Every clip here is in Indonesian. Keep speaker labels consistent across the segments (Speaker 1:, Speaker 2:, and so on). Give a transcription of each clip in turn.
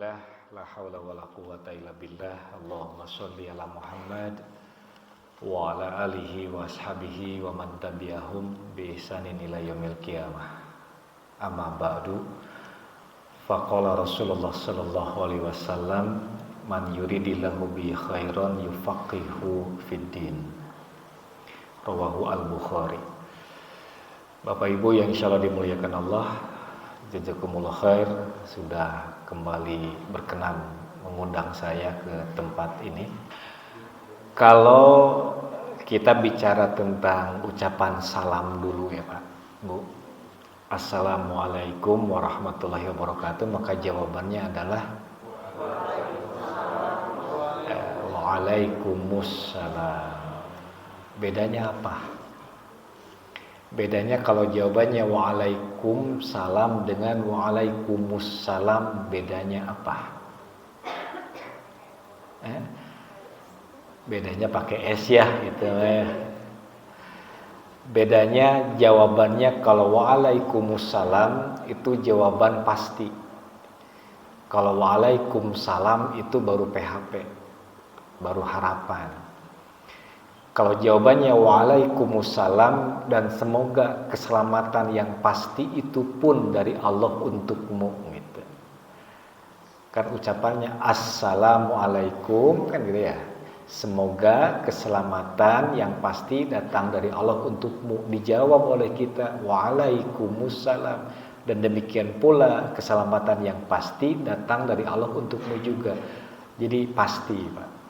Speaker 1: Bismillah, la haula wa la quwwata illa billah. Allahumma sholli ala Muhammad wa ala alihi wa ashabihi wa man tabi'ahum bi ihsanin ila yaumil qiyamah. Amma ba'du. Faqala Rasulullah sallallahu alaihi wasallam, man yuridillahu bi khairan yufaqihu fid din. Rawahu al-Bukhari. Bapak Ibu yang insyaallah dimuliakan Allah, jazakumullah khair sudah kembali berkenan mengundang saya ke tempat ini. Kalau kita bicara tentang ucapan salam dulu ya Pak, Bu, Assalamualaikum warahmatullahi wabarakatuh, maka jawabannya adalah Waalaikumsalam. Bedanya apa? Bedanya kalau jawabannya Waalaikumsalam dengan Waalaikumussalam, bedanya apa? Bedanya pakai S ya gitu ya. Bedanya jawabannya kalau Waalaikumsalam itu jawaban pasti. Kalau Waalaikumsalam itu baru PHP, baru harapan. Kalau jawabannya Waalaikumsalam dan semoga keselamatan yang pasti itu pun dari Allah untukmu gitu. Kan ucapannya Assalamualaikum kan gitu ya. Semoga keselamatan yang pasti datang dari Allah untukmu. Dijawab oleh kita Waalaikumsalam, dan demikian pula keselamatan yang pasti datang dari Allah untukmu juga. Jadi pasti Pak.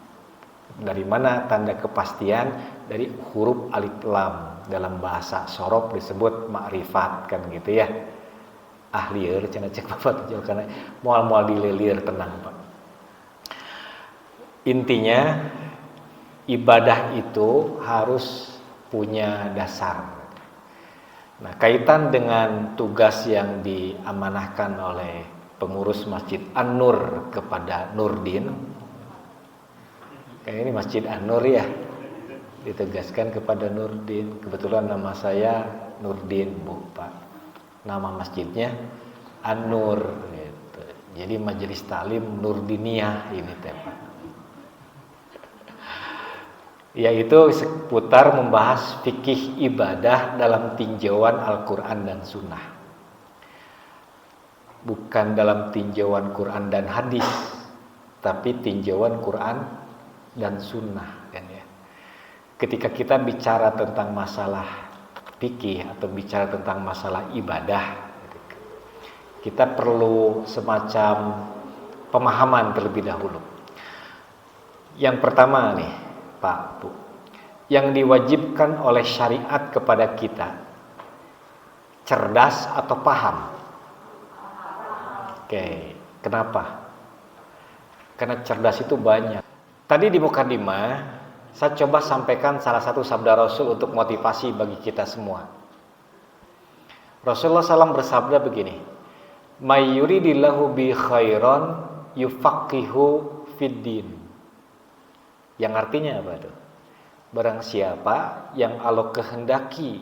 Speaker 1: Dari mana tanda kepastian? Dari huruf alif lam. Dalam bahasa sorof disebut makrifat kan gitu ya. Ahlier cenah cek Bapak karena moal-moal dilelir tenang Pak. Intinya ibadah itu harus punya dasar. Nah, kaitan dengan tugas yang diamanahkan oleh pengurus Masjid An-Nur kepada Nurdin. Kayak ini Masjid An-Nur ya, ditegaskan kepada Nurdin. Kebetulan nama saya Nurdin Bu Pak, nama masjidnya An-Nur gitu. Jadi Majelis Taklim Nurdiniyah ini teh Pak, yaitu seputar membahas fikih ibadah dalam tinjauan Al-Quran dan Sunnah, bukan dalam tinjauan Quran dan hadis, tapi tinjauan Quran dan Sunnah kan ya. Ketika kita bicara tentang masalah fikih atau bicara tentang masalah ibadah, kita perlu semacam pemahaman terlebih dahulu. Yang pertama nih Pak Bu, yang diwajibkan oleh syariat kepada kita, cerdas atau paham? Oke, kenapa? Karena cerdas itu banyak. Tadi di mukadimah saya coba sampaikan salah satu sabda Rasul untuk motivasi bagi kita semua. Rasulullah SAW bersabda begini, "May yuridillahu bi khairan yufaqihu fid din." Yang artinya apa tuh? Barang siapa yang Allah kehendaki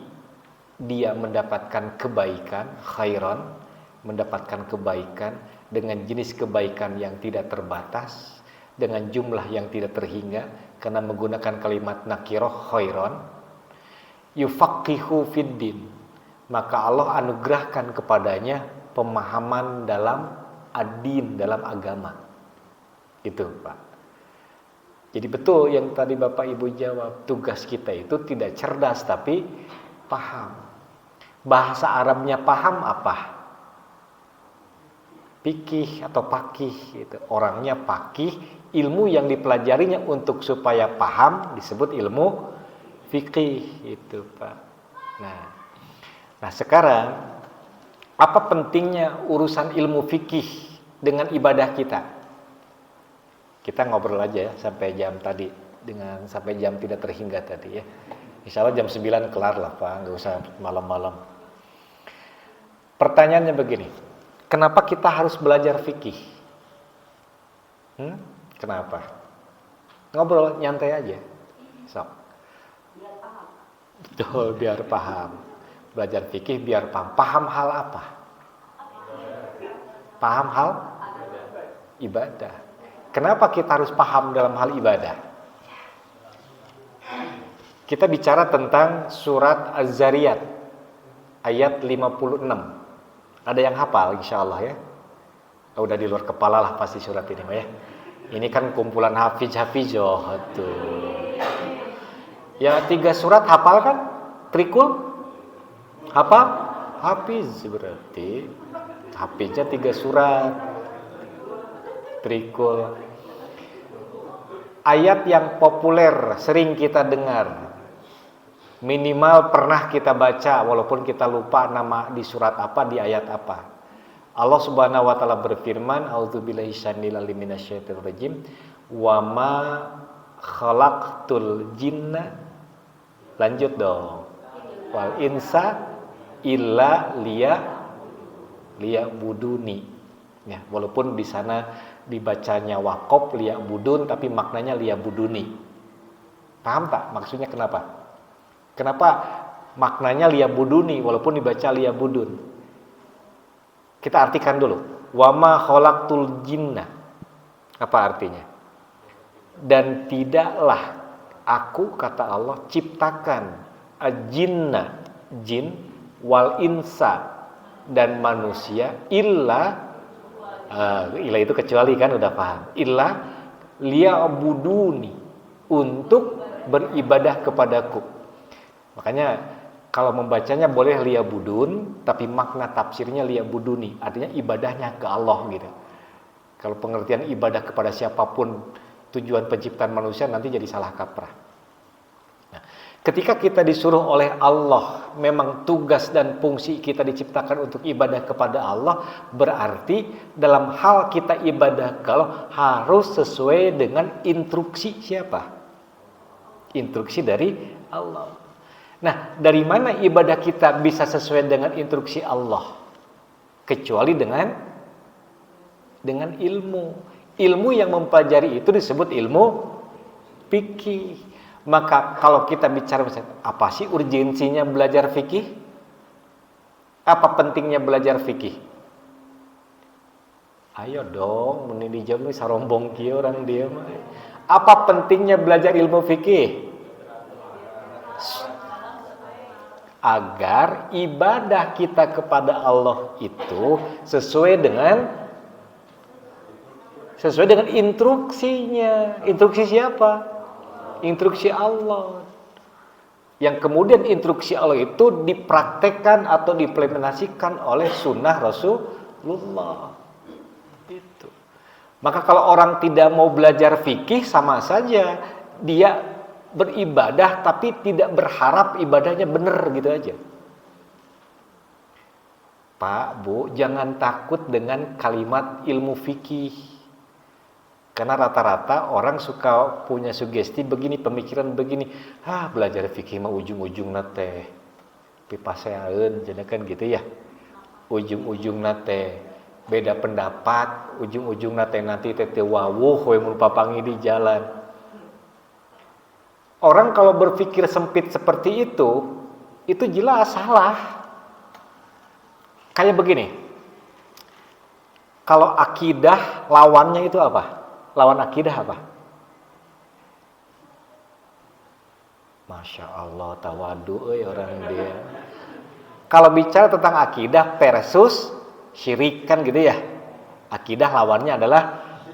Speaker 1: dia mendapatkan kebaikan, khairan, mendapatkan kebaikan dengan jenis kebaikan yang tidak terbatas, dengan jumlah yang tidak terhingga, karena menggunakan kalimat nakirah khairan, yufaqihu fiddin, maka Allah anugerahkan kepadanya pemahaman dalam ad-din, dalam agama. Itu Pak. Jadi betul yang tadi Bapak Ibu jawab, tugas kita itu tidak cerdas tapi paham. Bahasa Arabnya paham apa? Fikih atau pakih gitu. Orangnya pakih, ilmu yang dipelajarinya untuk supaya paham disebut ilmu fikih itu Pak. Nah sekarang apa pentingnya urusan ilmu fikih dengan ibadah kita? Kita ngobrol aja ya sampai jam tadi, dengan sampai jam tidak terhingga tadi ya. Insyaallah jam 9 kelar lah Pak, nggak usah malam-malam. Pertanyaannya begini, kenapa kita harus belajar fikih? Kenapa? Ngobrol nyantai aja. Sok. Biar paham. Betul, biar paham. Belajar fikih biar paham. Paham hal apa? Paham hal ibadah. Kenapa kita harus paham dalam hal ibadah? Kita bicara tentang surat Az-Zariyat ayat 56. Ada yang hafal insyaallah ya? Udah di luar kepala lah pasti surat ini ya. Ini kan kumpulan hafiz-hafizoh tuh. Ya 3 surat hafal kan? Trikul? Hafal? Hafiz berarti hafiznya 3 surat. Trikul. Ayat yang populer sering kita dengar. Minimal pernah kita baca walaupun kita lupa nama di surat apa, di ayat apa. Allah Subhanahu wa taala berfirman, "A'udzubillahi minasyaitonir rajim. Wa ma khalaqtul jinna." Lanjut dong. Wal insa illa liya'buduni. Ya, walaupun di sana dibacanya waqaf liya'budun tapi maknanya liya'buduni. Paham tak maksudnya kenapa? Kenapa maknanya liya'buduni walaupun dibaca liya'budun? Kita artikan dulu. Wa ma khalaqtul jinna. Apa artinya? Dan tidaklah aku, kata Allah, ciptakan ajinna, jin, wal insa, dan manusia, illa itu kecuali kan udah paham. Illa liya'buduni, untuk beribadah kepadaku. Makanya kalau membacanya boleh liya'budun, tapi makna tafsirnya liya'buduni, artinya ibadahnya ke Allah gitu. Kalau pengertian ibadah kepada siapapun tujuan penciptaan manusia nanti jadi salah kaprah. Nah, ketika kita disuruh oleh Allah, memang tugas dan fungsi kita diciptakan untuk ibadah kepada Allah, berarti dalam hal kita ibadah ke Allah harus sesuai dengan instruksi siapa? Instruksi dari Allah. Nah, dari mana ibadah kita bisa sesuai dengan instruksi Allah? Kecuali dengan ilmu. Ilmu yang mempelajari itu disebut ilmu fikih. Maka kalau kita bicara apa sih urgensinya belajar fikih? Apa pentingnya belajar fikih? Ayo dong, meni dijawab nih sarombong kieu orang dia mah. Apa pentingnya belajar ilmu fikih? Agar ibadah kita kepada Allah itu sesuai dengan instruksinya. Instruksi siapa? Instruksi Allah. Yang kemudian instruksi Allah itu dipraktekkan atau diimplementasikan oleh sunnah Rasulullah. Itu. Maka kalau orang tidak mau belajar fikih, sama saja dia beribadah tapi tidak berharap ibadahnya benar gitu aja. Pak, Bu, jangan takut dengan kalimat ilmu fikih. Karena rata-rata orang suka punya sugesti begini, pemikiran begini. Belajar fikih mah ujung-ujungna teh pipaseaeun, jadi kan gitu ya. Ujung-ujungna teh beda pendapat, ujung-ujungna teh nanti teh wawuh we mun papangi di jalan. Orang kalau berpikir sempit seperti itu jelas salah. Kayak begini. Kalau akidah lawannya itu apa? Lawan akidah apa? Masya Allah, tawadu orang dia. Kalau bicara tentang akidah versus syirik kan gitu ya. Akidah lawannya adalah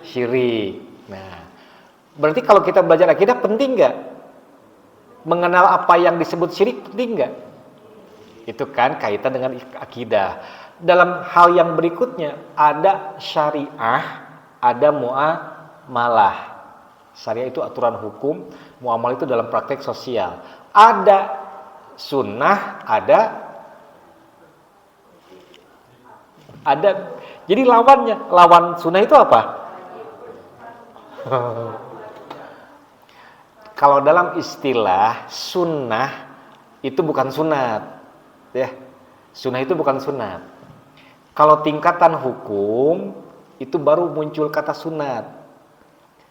Speaker 1: syirik. Nah, berarti kalau kita belajar akidah penting nggak? Mengenal apa yang disebut syirik penting nggak? Itu kan kaitan dengan akidah. Dalam hal yang berikutnya ada syariah, ada muamalah. Syariah itu aturan hukum, muamalah itu dalam praktek sosial. Ada sunnah, ada jadi lawan sunnah itu apa? Kalau dalam istilah sunnah itu bukan sunat, ya. Sunnah itu bukan sunat. Kalau tingkatan hukum itu baru muncul kata sunat.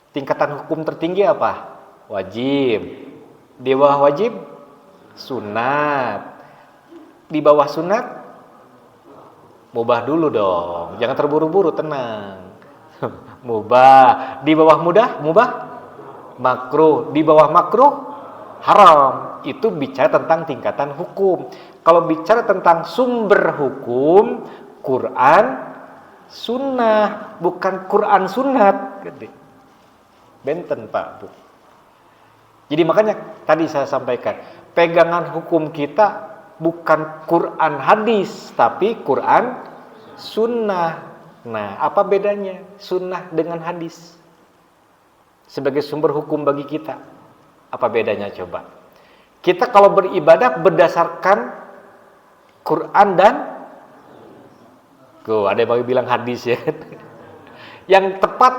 Speaker 1: Tingkatan hukum tertinggi apa? Wajib. Di bawah wajib sunat. Di bawah sunat mubah dulu dong. Jangan terburu-buru, tenang. Mubah. Di bawah mubah? Makruh. Di bawah makruh? Haram. Itu bicara tentang tingkatan hukum. Kalau bicara tentang sumber hukum, Quran, sunnah, bukan Quran sunat. Gede. Benten Pak Bu. Jadi makanya tadi saya sampaikan, pegangan hukum kita bukan Quran hadis, tapi Quran sunnah. Nah, apa bedanya sunnah dengan hadis sebagai sumber hukum bagi kita? Apa bedanya coba? Kita kalau beribadah berdasarkan Quran dan ada yang bilang hadis ya. Yang tepat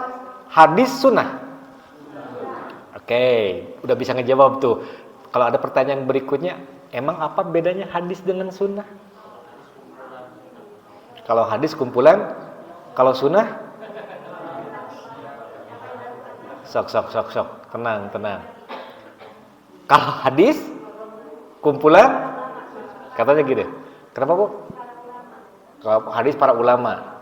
Speaker 1: hadis sunnah. Oke, udah bisa ngejawab tuh. Kalau ada pertanyaan berikutnya, emang apa bedanya hadis dengan sunnah? Kalau hadis kumpulan, kalau sunnah? Sok. Tenang. Kalau hadis kumpulan, katanya gitu. Kenapa Bu? Kalau hadis para ulama.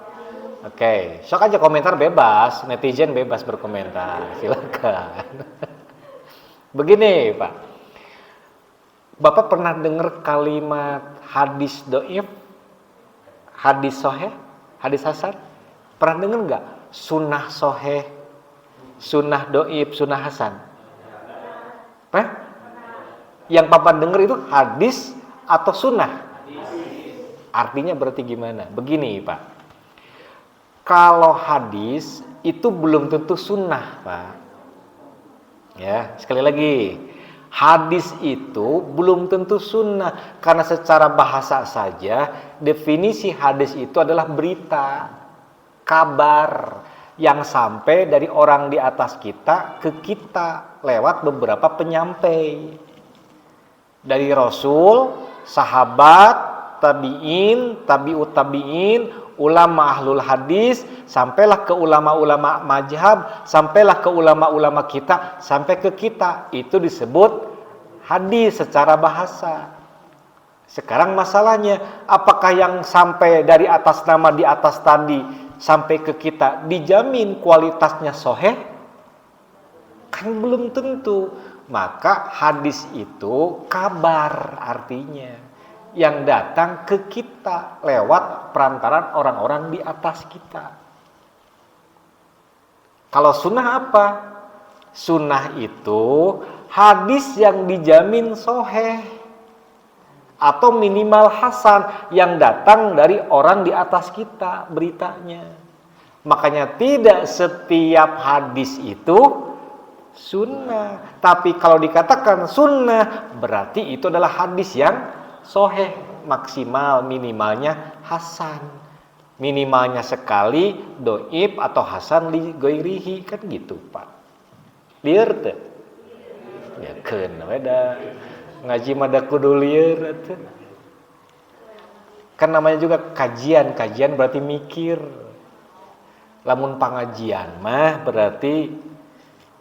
Speaker 1: Oke, sok aja komentar bebas, netizen bebas berkomentar, silakan. Begini Pak, Bapak pernah dengar kalimat hadis doif, hadis soheh, hadis hasan? Pernah dengar nggak? Sunnah soheh, sunnah doif, sunnah hasan? Pernah? Yang Bapak dengar itu hadis atau sunnah? Artinya berarti gimana? Begini Pak, kalau hadis itu belum tentu sunnah Pak. Ya, sekali lagi, hadis itu belum tentu sunnah, karena secara bahasa saja definisi hadis itu adalah berita, kabar yang sampai dari orang di atas kita ke kita lewat beberapa penyampai, dari Rasul, sahabat, tabi'in, tabi'ut tabi'in, ulama ahlul hadis, sampailah ke ulama-ulama mazhab, sampailah ke ulama-ulama kita, sampai ke kita. Itu disebut hadis secara bahasa. Sekarang masalahnya, apakah yang sampai dari atas nama di atas tadi sampai ke kita dijamin kualitasnya soheh? Kan belum tentu. Maka hadis itu kabar artinya, yang datang ke kita lewat perantaran orang-orang di atas kita. Kalau sunnah apa? Sunnah itu hadis yang dijamin soheh atau minimal hasan, yang datang dari orang di atas kita beritanya. Makanya tidak setiap hadis itu sunnah. Tapi kalau dikatakan sunnah, berarti itu adalah hadis yang soheh, maksimal, minimalnya hasan, minimalnya sekali doib atau hasan li goirihi, kan gitu Pak. Liar teh ya keun beda ngaji mada kudu liar teh. Kan namanya juga kajian berarti mikir. Lamun pangajian mah berarti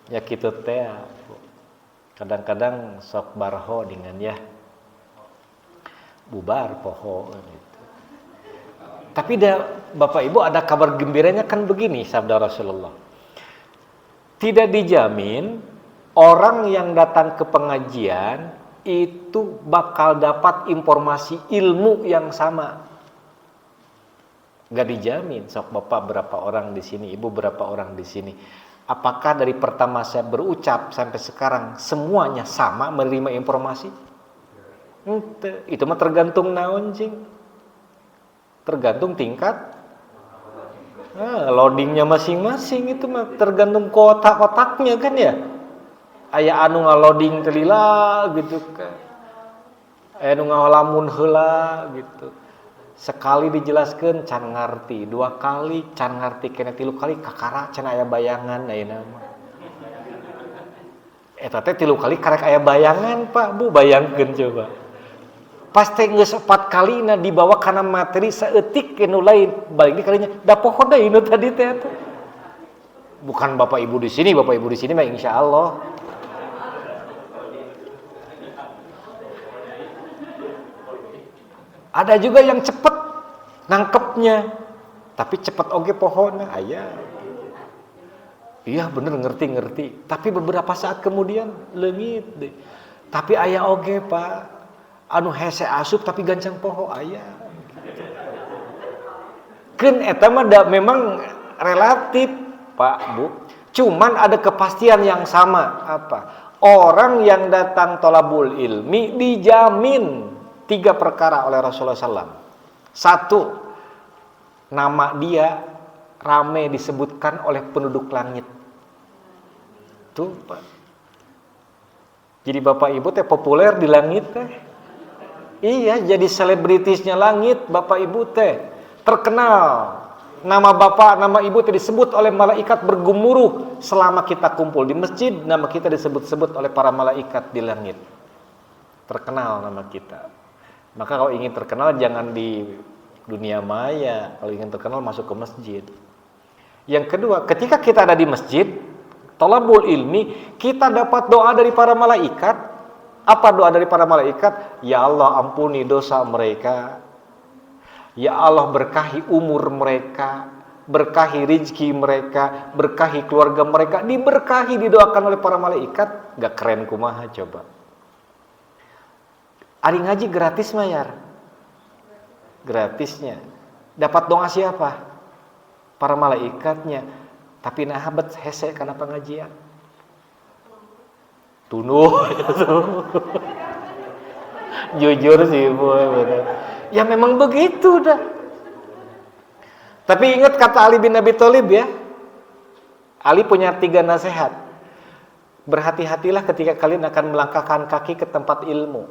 Speaker 1: ya kitu teh. Kadang-kadang sok barho dengan ya bubar poho gitu. Tapi Bapak Ibu ada kabar gembiranya kan begini sabda Rasulullah. Tidak dijamin orang yang datang ke pengajian itu bakal dapat informasi ilmu yang sama. Gak dijamin. Sok Bapak berapa orang di sini, Ibu berapa orang di sini. Apakah dari pertama saya berucap sampai sekarang semuanya sama menerima informasi? Itu mah tergantung naon cing, tergantung tingkat loadingnya masing-masing. Itu mah tergantung otaknya kan ya. Aya anu ngaloading telila gitu kan, aya anu ngalamun heula gitu. Sekali dijelaskan can ngarti, dua kali can ngarti, kena tilu kali kakara can aya bayangan ayeuna mah. Eta teh tilu kali karek aya bayangan Pak Bu, bayangkeun coba. Pasti geus 4 kalina dibawa kana materi saeutik ke nu lain, balik di kalinya da poho deui nu tadi teh. Bukan Bapak Ibu di sini mah insyaallah. Ada juga yang cepet nangkepnya, tapi cepet oge pohona aya. Iya bener ngerti. Tapi beberapa saat kemudian leungit deh. Tapi aya oge Pak, anu hese asup tapi gancang poho aya. Keun eta mah memang relatif Pak Bu. Cuman ada kepastian yang sama apa? Orang yang datang tolabul ilmi dijamin 3 perkara oleh Rasulullah SAW. 1, nama dia rame disebutkan oleh penduduk langit. Tuh Pak. Jadi Bapak Ibu teh populer di langit teh. Iya, jadi selebritisnya langit Bapak Ibu teh. Terkenal. Nama Bapak, nama Ibu teh disebut oleh malaikat bergemuruh selama kita kumpul di masjid, nama kita disebut-sebut oleh para malaikat di langit. Terkenal nama kita. Maka kalau ingin terkenal jangan di dunia maya, kalau ingin terkenal masuk ke masjid. Yang kedua, ketika kita ada di masjid, thalabul ilmi, kita dapat doa dari para malaikat. Apa doa dari para malaikat? Ya Allah ampuni dosa mereka. Ya Allah berkahi umur mereka, berkahi rizki mereka, berkahi keluarga mereka, diberkahi, didoakan oleh para malaikat. Gak keren kumaha coba. Ari ngaji gratis mayar. Gratisnya. Dapat doa siapa? Para malaikatnya. Tapi nahabat hese karena pengajian. Tunuh. Jujur sih Bu, benar. Ya memang begitu dah. Tapi ingat kata Ali bin Abi Thalib ya. Ali punya 3 nasihat. Berhati-hatilah ketika kalian akan melangkahkan kaki ke tempat ilmu.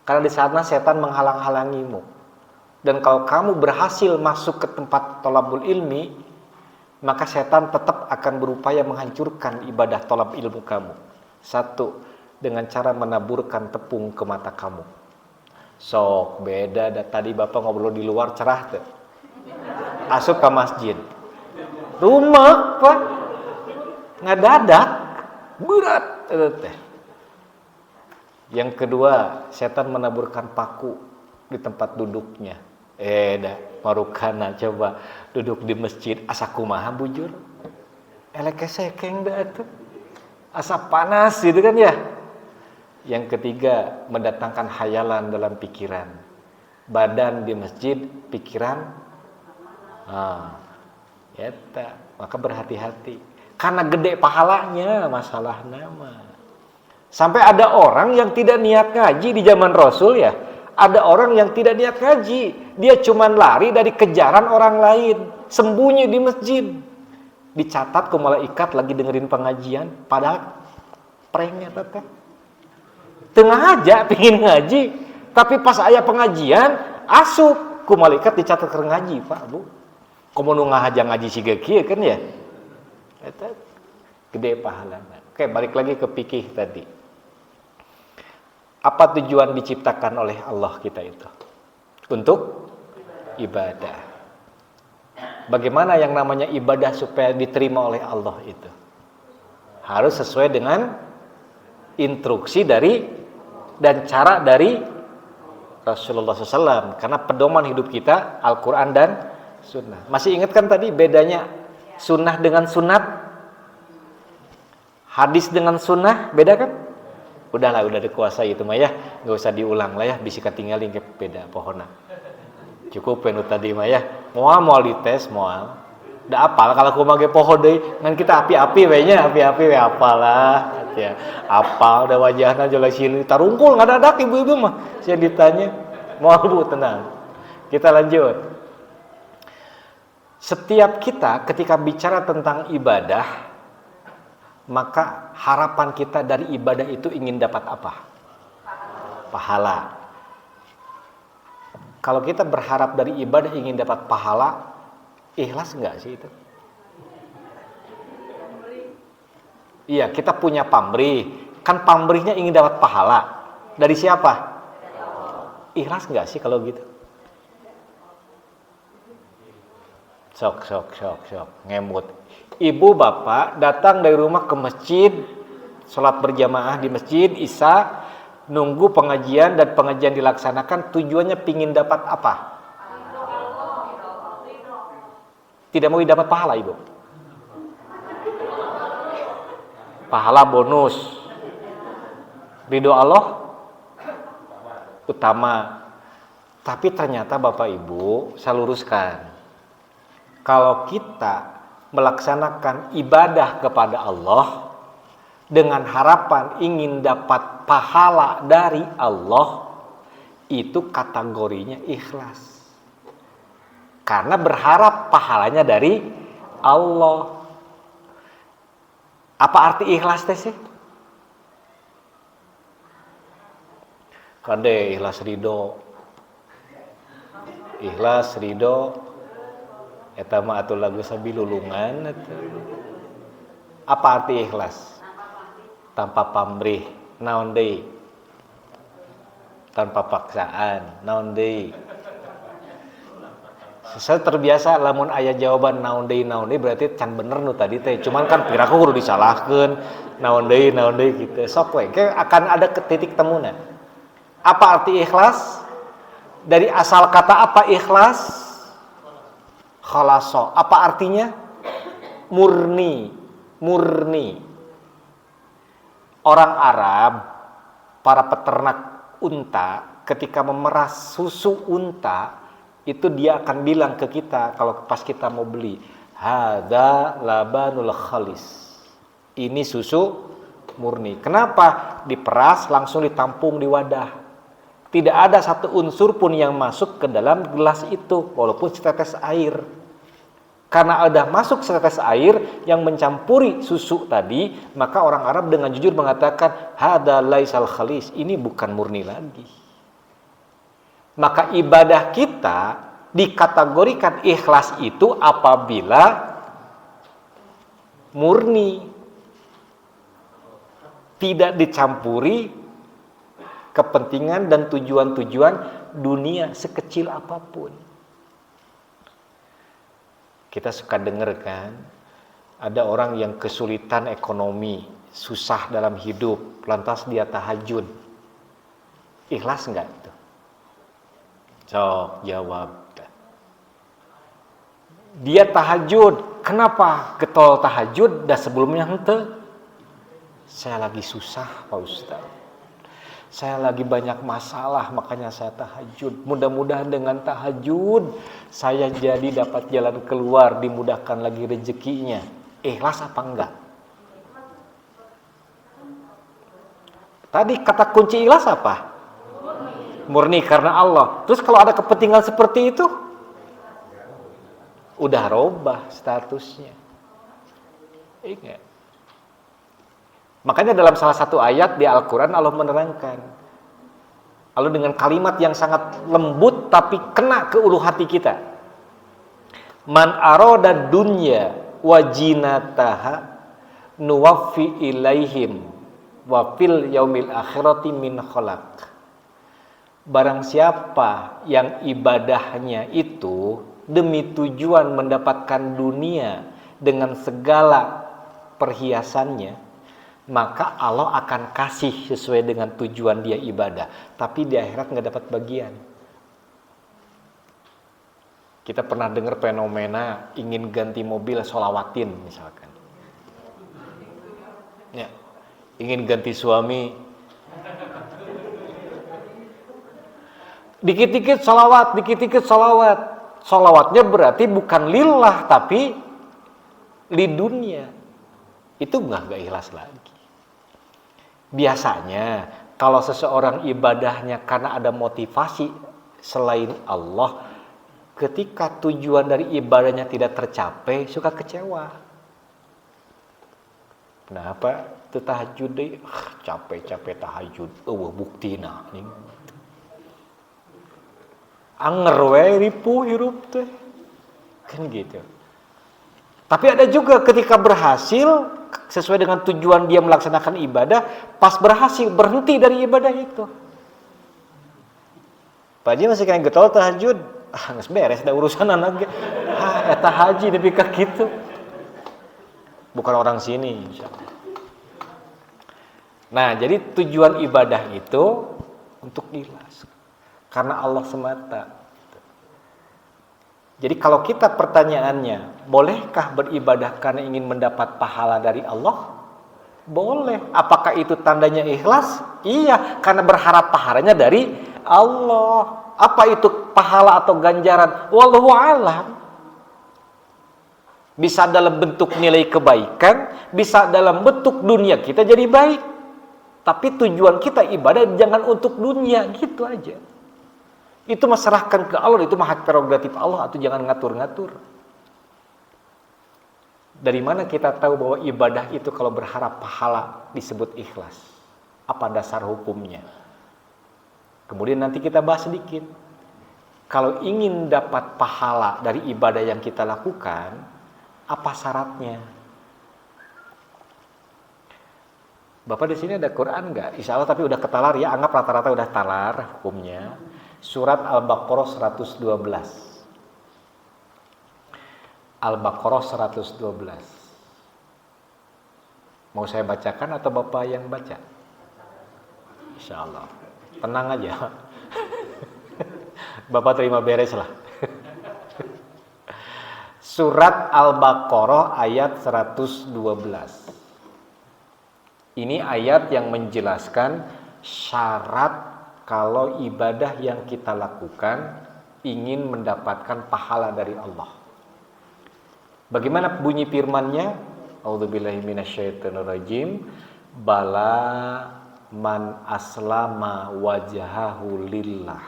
Speaker 1: Karena di sana setan menghalang-halangimu. Dan kalau kamu berhasil masuk ke tempat thalabul ilmi, maka setan tetap akan berupaya menghancurkan ibadah thalab ilmu kamu. 1, dengan cara menaburkan tepung ke mata kamu. Sok beda tadi Bapak ngobrol di luar cerah tuh. Asup ke masjid. Rumah Pak ngadadak berat teh. Yang kedua, setan menaburkan paku di tempat duduknya. Marukana coba duduk di masjid asa kumaha bujur. Eleke sekeng dah tuh. Asa panas gitu kan ya. Yang ketiga, mendatangkan hayalan dalam pikiran. Badan di masjid, pikiran maka berhati-hati. Karena gede pahalanya masalah nama. Sampai ada orang yang tidak niat ngaji di zaman Rasul ya. Ada orang yang tidak niat ngaji. Dia cuman lari dari kejaran orang lain. Sembunyi di masjid. Dicatat ke malaikat lagi dengerin pengajian. Padahal prengnya teteh. Tengah aja pingin ngaji, tapi pas aya pengajian asup ku malaikat dicatat ke ngaji Pak Bu. Komo nu ngahaja ngaji siga kieu kan ya. Eta gede pahalana. Oke, balik lagi ke fikih tadi. Apa tujuan diciptakan oleh Allah kita itu? Untuk ibadah. Bagaimana yang namanya ibadah supaya diterima oleh Allah itu? Harus sesuai dengan instruksi dari dan cara dari Rasulullah SAW. Karena pedoman hidup kita Al-Quran dan Sunnah. Masih ingat kan tadi bedanya Sunnah dengan Sunat? Hadis dengan Sunnah beda kan? Udahlah, udah dikuasai itu mah ya. Gak usah diulang lah ya. Bisa ketinggalin ke beda pohona. Cukup penuh tadi mah ya. Mau dites moal. Udah apal kalau aku mage poho deui ngan kita api-api we nya, api-api we apalah ya. Apa udah wajahna jelas silih tarungkul ngadadak ibu-ibu mah. Saya ditanya, "Moal Bu, tenang." Kita lanjut. Setiap kita ketika bicara tentang ibadah, maka harapan kita dari ibadah itu ingin dapat apa? Pahala. Kalau kita berharap dari ibadah ingin dapat pahala, ikhlas enggak sih itu? Iya, kita punya pamrih. Kan pamrihnya ingin dapat pahala. Dari siapa? Ikhlas enggak sih kalau gitu? Sok. Ngemut. Ibu bapak datang dari rumah ke masjid, sholat berjamaah di masjid, isya, nunggu pengajian dan pengajian dilaksanakan, tujuannya pingin dapat apa? Tidak mau dapat pahala ibu. pahala bonus. Ridho Allah utama. Tapi ternyata Bapak Ibu, saya luruskan. Kalau kita melaksanakan ibadah kepada Allah dengan harapan ingin dapat pahala dari Allah, itu kategorinya ikhlas. Karena berharap pahalanya dari Allah. Apa arti ikhlas teh sih? Kade ikhlas ridho. Ikhlas ridho eta mah atuh lagu sabilulungan atuh. Apa arti ikhlas? Tanpa pamrih, naon deui? Tanpa paksaan, naon deui? Saya terbiasa lamun aya jawaban naon deui berarti can bener nu tadi teh. Cuman kan piraku kudu disalahkeun, naon deui kitu. Sok we, akan ada ke titik temuna. Apa arti ikhlas? Dari asal kata apa ikhlas? Khalaso. Apa artinya? Murni. Orang Arab, para peternak unta, ketika memeras susu unta, itu dia akan bilang ke kita kalau pas kita mau beli, hadza labanul khalis. Ini susu murni. Kenapa? Diperas langsung ditampung di wadah. Tidak ada satu unsur pun yang masuk ke dalam gelas itu, walaupun setetes air. Karena ada masuk setetes air yang mencampuri susu tadi, maka orang Arab dengan jujur mengatakan, hadza laisal khalis, ini bukan murni lagi. Maka ibadah kita dikategorikan ikhlas itu apabila murni, tidak dicampuri kepentingan dan tujuan-tujuan dunia sekecil apapun. Kita suka dengar kan, ada orang yang kesulitan ekonomi, susah dalam hidup, lantas dia tahajud. Ikhlas enggak itu? Sok jawab. Dia tahajud, kenapa getol tahajud dan sebelumnya henteu? Saya lagi susah Pak Ustaz. Saya lagi banyak masalah, makanya saya tahajud. Mudah-mudahan dengan tahajud saya jadi dapat jalan keluar, dimudahkan lagi rezekinya. Ikhlas apa enggak? Tadi kata kunci ikhlas apa? Murni karena Allah. Terus kalau ada kepentingan seperti itu, udah robah statusnya. Ingat. Makanya dalam salah satu ayat di Al-Quran Allah menerangkan. Lalu dengan kalimat yang sangat lembut tapi kena ke ulu hati kita. Man arada dunya wajinataha nuwaffi ilaihim wa fil yaumil akhirati min khalaq. Barang siapa yang ibadahnya itu demi tujuan mendapatkan dunia dengan segala perhiasannya, maka Allah akan kasih sesuai dengan tujuan dia ibadah. Tapi di akhirat nggak dapat bagian. Kita pernah dengar fenomena ingin ganti mobil sholawatin misalkan. Ya, ingin ganti suami. Dikit-dikit sholawat, dikit-dikit sholawat. Sholawatnya berarti bukan lillah tapi lidunya. Itu nggak ikhlas lagi. Biasanya kalau seseorang ibadahnya karena ada motivasi selain Allah, ketika tujuan dari ibadahnya tidak tercapai, suka kecewa. Kenapa? Itu tahajud deh, capek-capek tahajud, buktina nih. Anger we ripuh hirup teh. Kan gitu. Tapi ada juga ketika berhasil sesuai dengan tujuan dia melaksanakan ibadah, pas berhasil berhenti dari ibadah itu. Pak Haji masih kayak getol tahajud, geus beres da urusan anak ge. Eta haji nepi ka kitu. Bukan orang sini insyaallah. Nah, jadi tujuan ibadah itu untuk ikhlas. Karena Allah semata. Jadi kalau kita pertanyaannya, bolehkah beribadah karena ingin mendapat pahala dari Allah? Boleh. Apakah itu tandanya ikhlas? Iya, karena berharap pahalanya dari Allah. Apa itu pahala atau ganjaran? Wallahu a'lam. Bisa dalam bentuk nilai kebaikan, bisa dalam bentuk dunia kita jadi baik. Tapi tujuan kita ibadah jangan untuk dunia, gitu aja. Itu maserahkan ke Allah, itu hak prerogatif Allah, atau jangan ngatur-ngatur. Dari mana kita tahu bahwa ibadah itu kalau berharap pahala disebut ikhlas? Apa dasar hukumnya? Kemudian nanti kita bahas sedikit. Kalau ingin dapat pahala dari ibadah yang kita lakukan, apa syaratnya? Bapak di sini ada Quran nggak? Insya Allah tapi udah ketalar ya, anggap rata-rata udah talar hukumnya. Surat Al-Baqarah 112. Al-Baqarah 112. Mau saya bacakan atau Bapak yang baca? Insya Allah. Tenang aja. Bapak terima beres lah. Surat Al-Baqarah ayat 112. Ini ayat yang menjelaskan syarat kalau ibadah yang kita lakukan ingin mendapatkan pahala dari Allah. Bagaimana bunyi firman-Nya? A'udzubillahi minasyaitonirrajim. Bala man aslama wajhahu lillah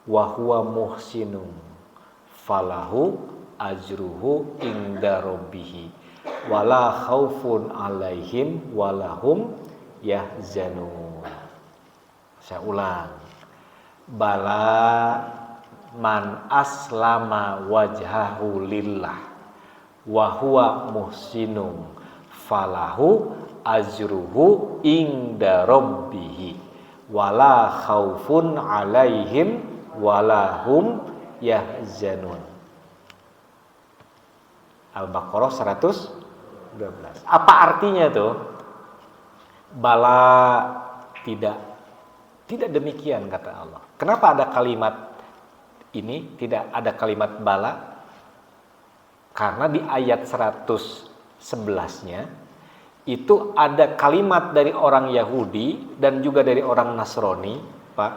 Speaker 1: wa huwa muhsinun falahu ajruhu inda rabbih wala khaufun alaihim walahum yahzanun. Saya ulang. Bala man aslama wajhahu lillah wa huwa muhsinun falahu ajruhu inda rabbih wala khaufun alaihim walahum yahzanun. Al-Baqarah 112. Apa artinya tuh? Bala, tidak demikian kata Allah. Kenapa ada kalimat ini, tidak ada kalimat bala? Karena di ayat 111-nya itu ada kalimat dari orang Yahudi dan juga dari orang Nasrani, Pak,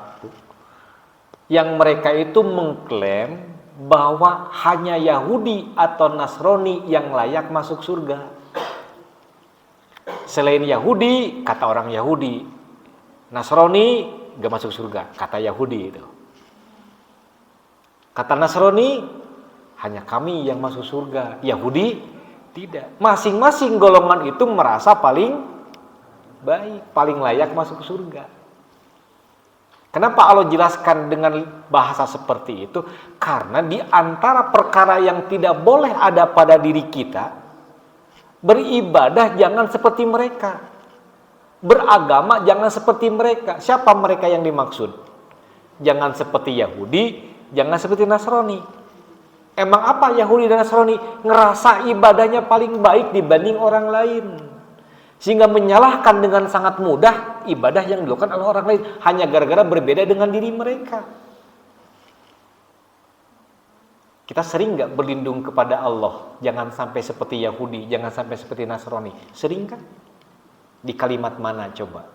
Speaker 1: yang mereka itu mengklaim bahwa hanya Yahudi atau Nasrani yang layak masuk surga. Selain Yahudi, kata orang Yahudi, Nasrani gak masuk surga, kata Yahudi itu. Kata Nasrani, hanya kami yang masuk surga, Yahudi tidak. Masing-masing golongan itu merasa paling baik, paling layak masuk surga. Kenapa Allah jelaskan dengan bahasa seperti itu? Karena di antara perkara yang tidak boleh ada pada diri kita, beribadah jangan seperti mereka, beragama jangan seperti mereka. Siapa mereka yang dimaksud? Jangan seperti Yahudi, jangan seperti Nasrani. Emang apa Yahudi dan Nasrani? Ngerasa ibadahnya paling baik dibanding orang lain, sehingga menyalahkan dengan sangat mudah ibadah yang dilakukan oleh orang lain hanya gara-gara berbeda dengan diri mereka. Kita sering nggak berlindung kepada Allah, jangan sampai seperti Yahudi, jangan sampai seperti Nasrani? Sering kan? Di kalimat mana coba?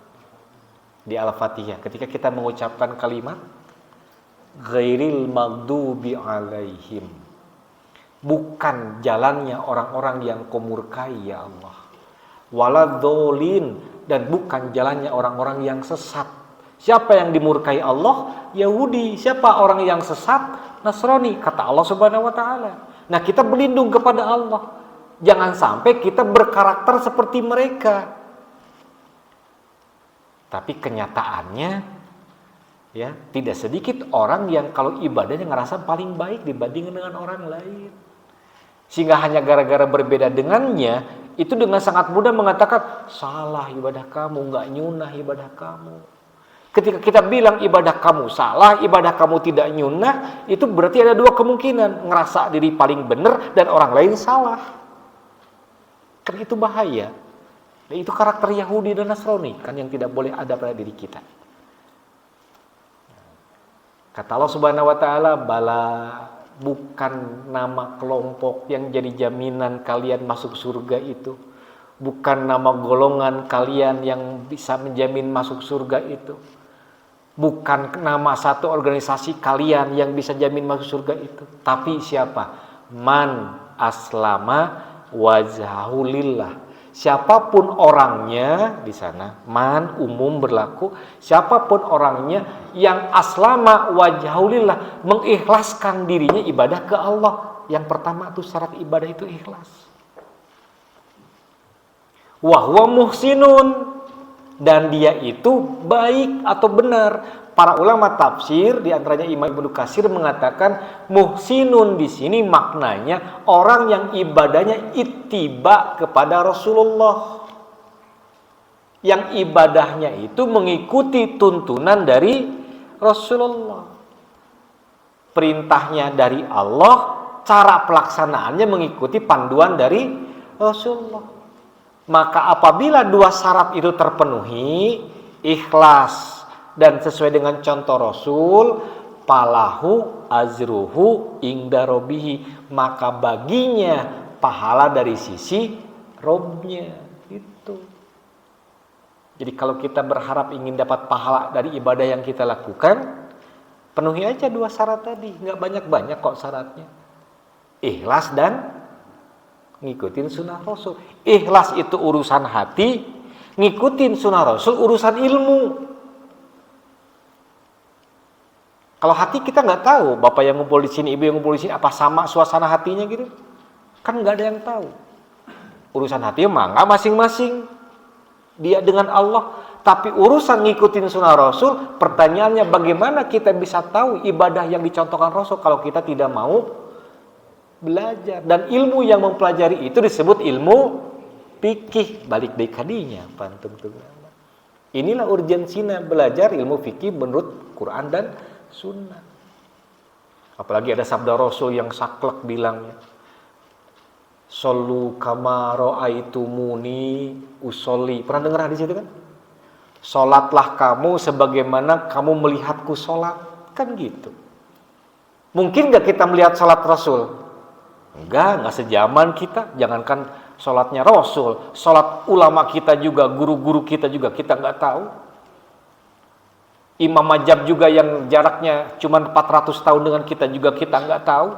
Speaker 1: Di Al-Fatihah ketika kita mengucapkan kalimat ghairil maghdubi alaihim, bukan jalannya orang-orang yang kau murkai ya Allah, waladhdallin, dan bukan jalannya orang-orang yang sesat. Siapa yang dimurkai Allah? Yahudi. Siapa orang yang sesat? Nasrani, kata Allah Subhanahu wa taala. Nah, kita berlindung kepada Allah. Jangan sampai kita berkarakter seperti mereka. Tapi kenyataannya ya, tidak sedikit orang yang kalau ibadahnya ngerasa paling baik dibandingkan dengan orang lain. Sehingga hanya gara-gara berbeda dengannya, itu dengan sangat mudah mengatakan, salah ibadah kamu, nggak nyunah ibadah kamu. Ketika kita bilang ibadah kamu salah, ibadah kamu tidak nyunah, itu berarti ada dua kemungkinan. Ngerasa diri paling benar dan orang lain salah. Kan itu bahaya. Dan itu karakter Yahudi dan Nasrani kan yang tidak boleh ada pada diri kita. Kata Allah Subhanahu wa taala, bala, bukan nama kelompok yang jadi jaminan kalian masuk surga itu. bukan nama golongan kalian yang bisa menjamin masuk surga itu, bukan nama satu organisasi kalian yang bisa jamin masuk surga itu, tapi siapa? Man aslama wajhahu lillah. Siapapun orangnya di sana, man umum berlaku, siapapun orangnya yang aslama wajhahu lillah, mengikhlaskan dirinya ibadah ke Allah. Yang pertama itu syarat ibadah itu ikhlas. Wa huwa muhsinun, dan dia itu baik atau benar. Para ulama tafsir, di antaranya Imam Ibnu Katsir mengatakan muhsinun di sini maknanya orang yang ibadahnya ittiba kepada Rasulullah, yang ibadahnya itu mengikuti tuntunan dari Rasulullah, perintahnya dari Allah, cara pelaksanaannya mengikuti panduan dari Rasulullah. Maka apabila dua syarat itu terpenuhi, ikhlas dan sesuai dengan contoh Rasul, palahu azruhu inda robbihi, maka baginya pahala dari sisi Robnya. Itu. Jadi kalau kita berharap ingin dapat pahala dari ibadah yang kita lakukan, penuhi aja dua syarat tadi, nggak banyak-banyak kok syaratnya. Ikhlas dan ngikutin sunnah Rasul. Ikhlas itu urusan hati, ngikutin sunnah Rasul urusan ilmu. Kalau hati kita nggak tahu, bapak yang ngumpul di sini, ibu yang ngumpul di sini, apa sama suasana hatinya gitu? Kan nggak ada yang tahu. Urusan hati mangga masing-masing dia dengan Allah. Tapi urusan ngikutin sunnah Rasul, pertanyaannya bagaimana kita bisa tahu ibadah yang dicontohkan Rasul kalau kita tidak mau belajar? Dan ilmu yang mempelajari itu disebut ilmu fikih. Balik dari kadinya pantum tuh. Inilah urgensinya belajar ilmu fikih menurut Quran dan Sunnah. Apalagi ada sabda Rasul yang saklek bilangnya, Sallu kama ra'aitumuni usolli. Pernah dengar hadis itu kan? Salatlah kamu sebagaimana kamu melihatku salat. Kan gitu. Mungkin gak kita melihat salat Rasul? Enggak sejaman kita. Jangankan salatnya Rasul, salat ulama kita juga, guru-guru kita juga kita nggak tahu. Imam Majab juga yang jaraknya cuma 400 tahun dengan kita juga kita nggak tahu.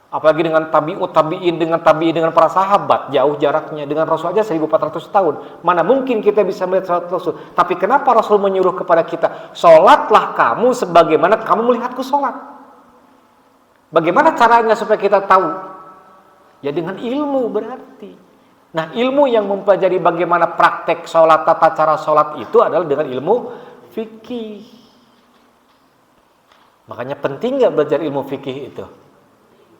Speaker 1: Apalagi dengan tabi'in dengan para sahabat, jauh jaraknya. Dengan Rasul aja 1400 tahun. Mana mungkin kita bisa melihat salat Rasul. Tapi kenapa Rasul menyuruh kepada kita, salatlah kamu sebagaimana kamu melihatku salat? Bagaimana caranya supaya kita tahu? Ya dengan ilmu berarti. Nah, ilmu yang mempelajari bagaimana praktek salat, tata cara salat itu adalah dengan ilmu fikih. Makanya penting nggak belajar ilmu fikih itu?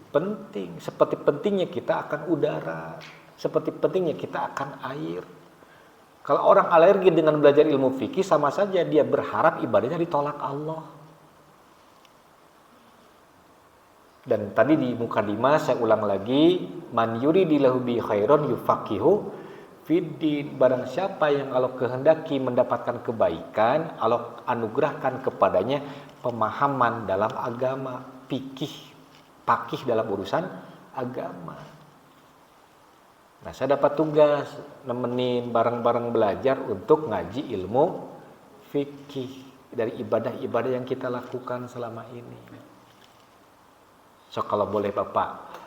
Speaker 1: Penting. Seperti pentingnya kita akan udara, seperti pentingnya kita akan air. Kalau orang alergi dengan belajar ilmu fikih, sama saja dia berharap ibadahnya ditolak Allah. Dan tadi di mukadimah saya ulang lagi, man yuridillahu bi khairan yufaqihu fiddin. Barang siapa yang Allah kehendaki mendapatkan kebaikan, Allah anugerahkan kepadanya pemahaman dalam agama, fakih dalam urusan agama. Nah, saya dapat tugas nemenin bareng-bareng belajar untuk ngaji ilmu fikih dari ibadah-ibadah yang kita lakukan selama ini. So kalau boleh Bapak,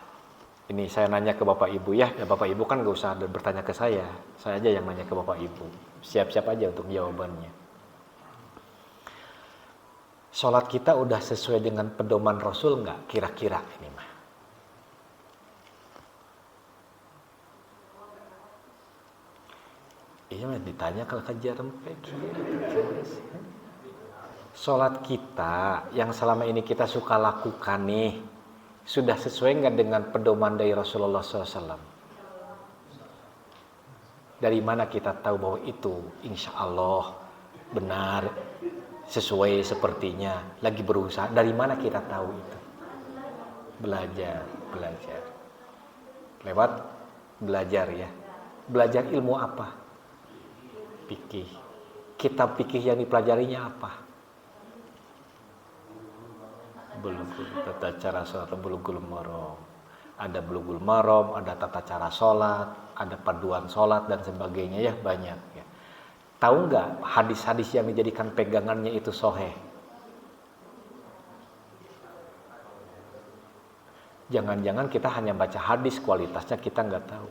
Speaker 1: ini saya nanya ke Bapak Ibu ya Bapak Ibu kan gak usah bertanya ke saya aja yang nanya ke Bapak Ibu. Siap-siap aja untuk jawabannya. Sholat kita udah sesuai dengan pedoman Rasul nggak kira-kira ini mah? Iya mah ditanya kalau kajar rempek. Sholat kita yang selama ini kita suka lakukan nih, sudah sesuai nggak dengan pedoman dari Rasulullah SAW? Dari mana kita tahu bahwa itu insya Allah benar, sesuai sepertinya, lagi berusaha? Dari mana kita tahu itu? Belajar. Lewat belajar ya. Belajar ilmu apa? Fikih. Kitab fikih yang dipelajarinya apa? Bulughul, tata cara sholat, Bulughul Maram. Ada Bulughul Maram, ada tata cara sholat, ada paduan sholat dan sebagainya, ya banyak ya. Tahu nggak hadis-hadis yang dijadikan pegangannya itu sahih? Jangan-jangan kita hanya baca hadis, kualitasnya kita nggak tahu.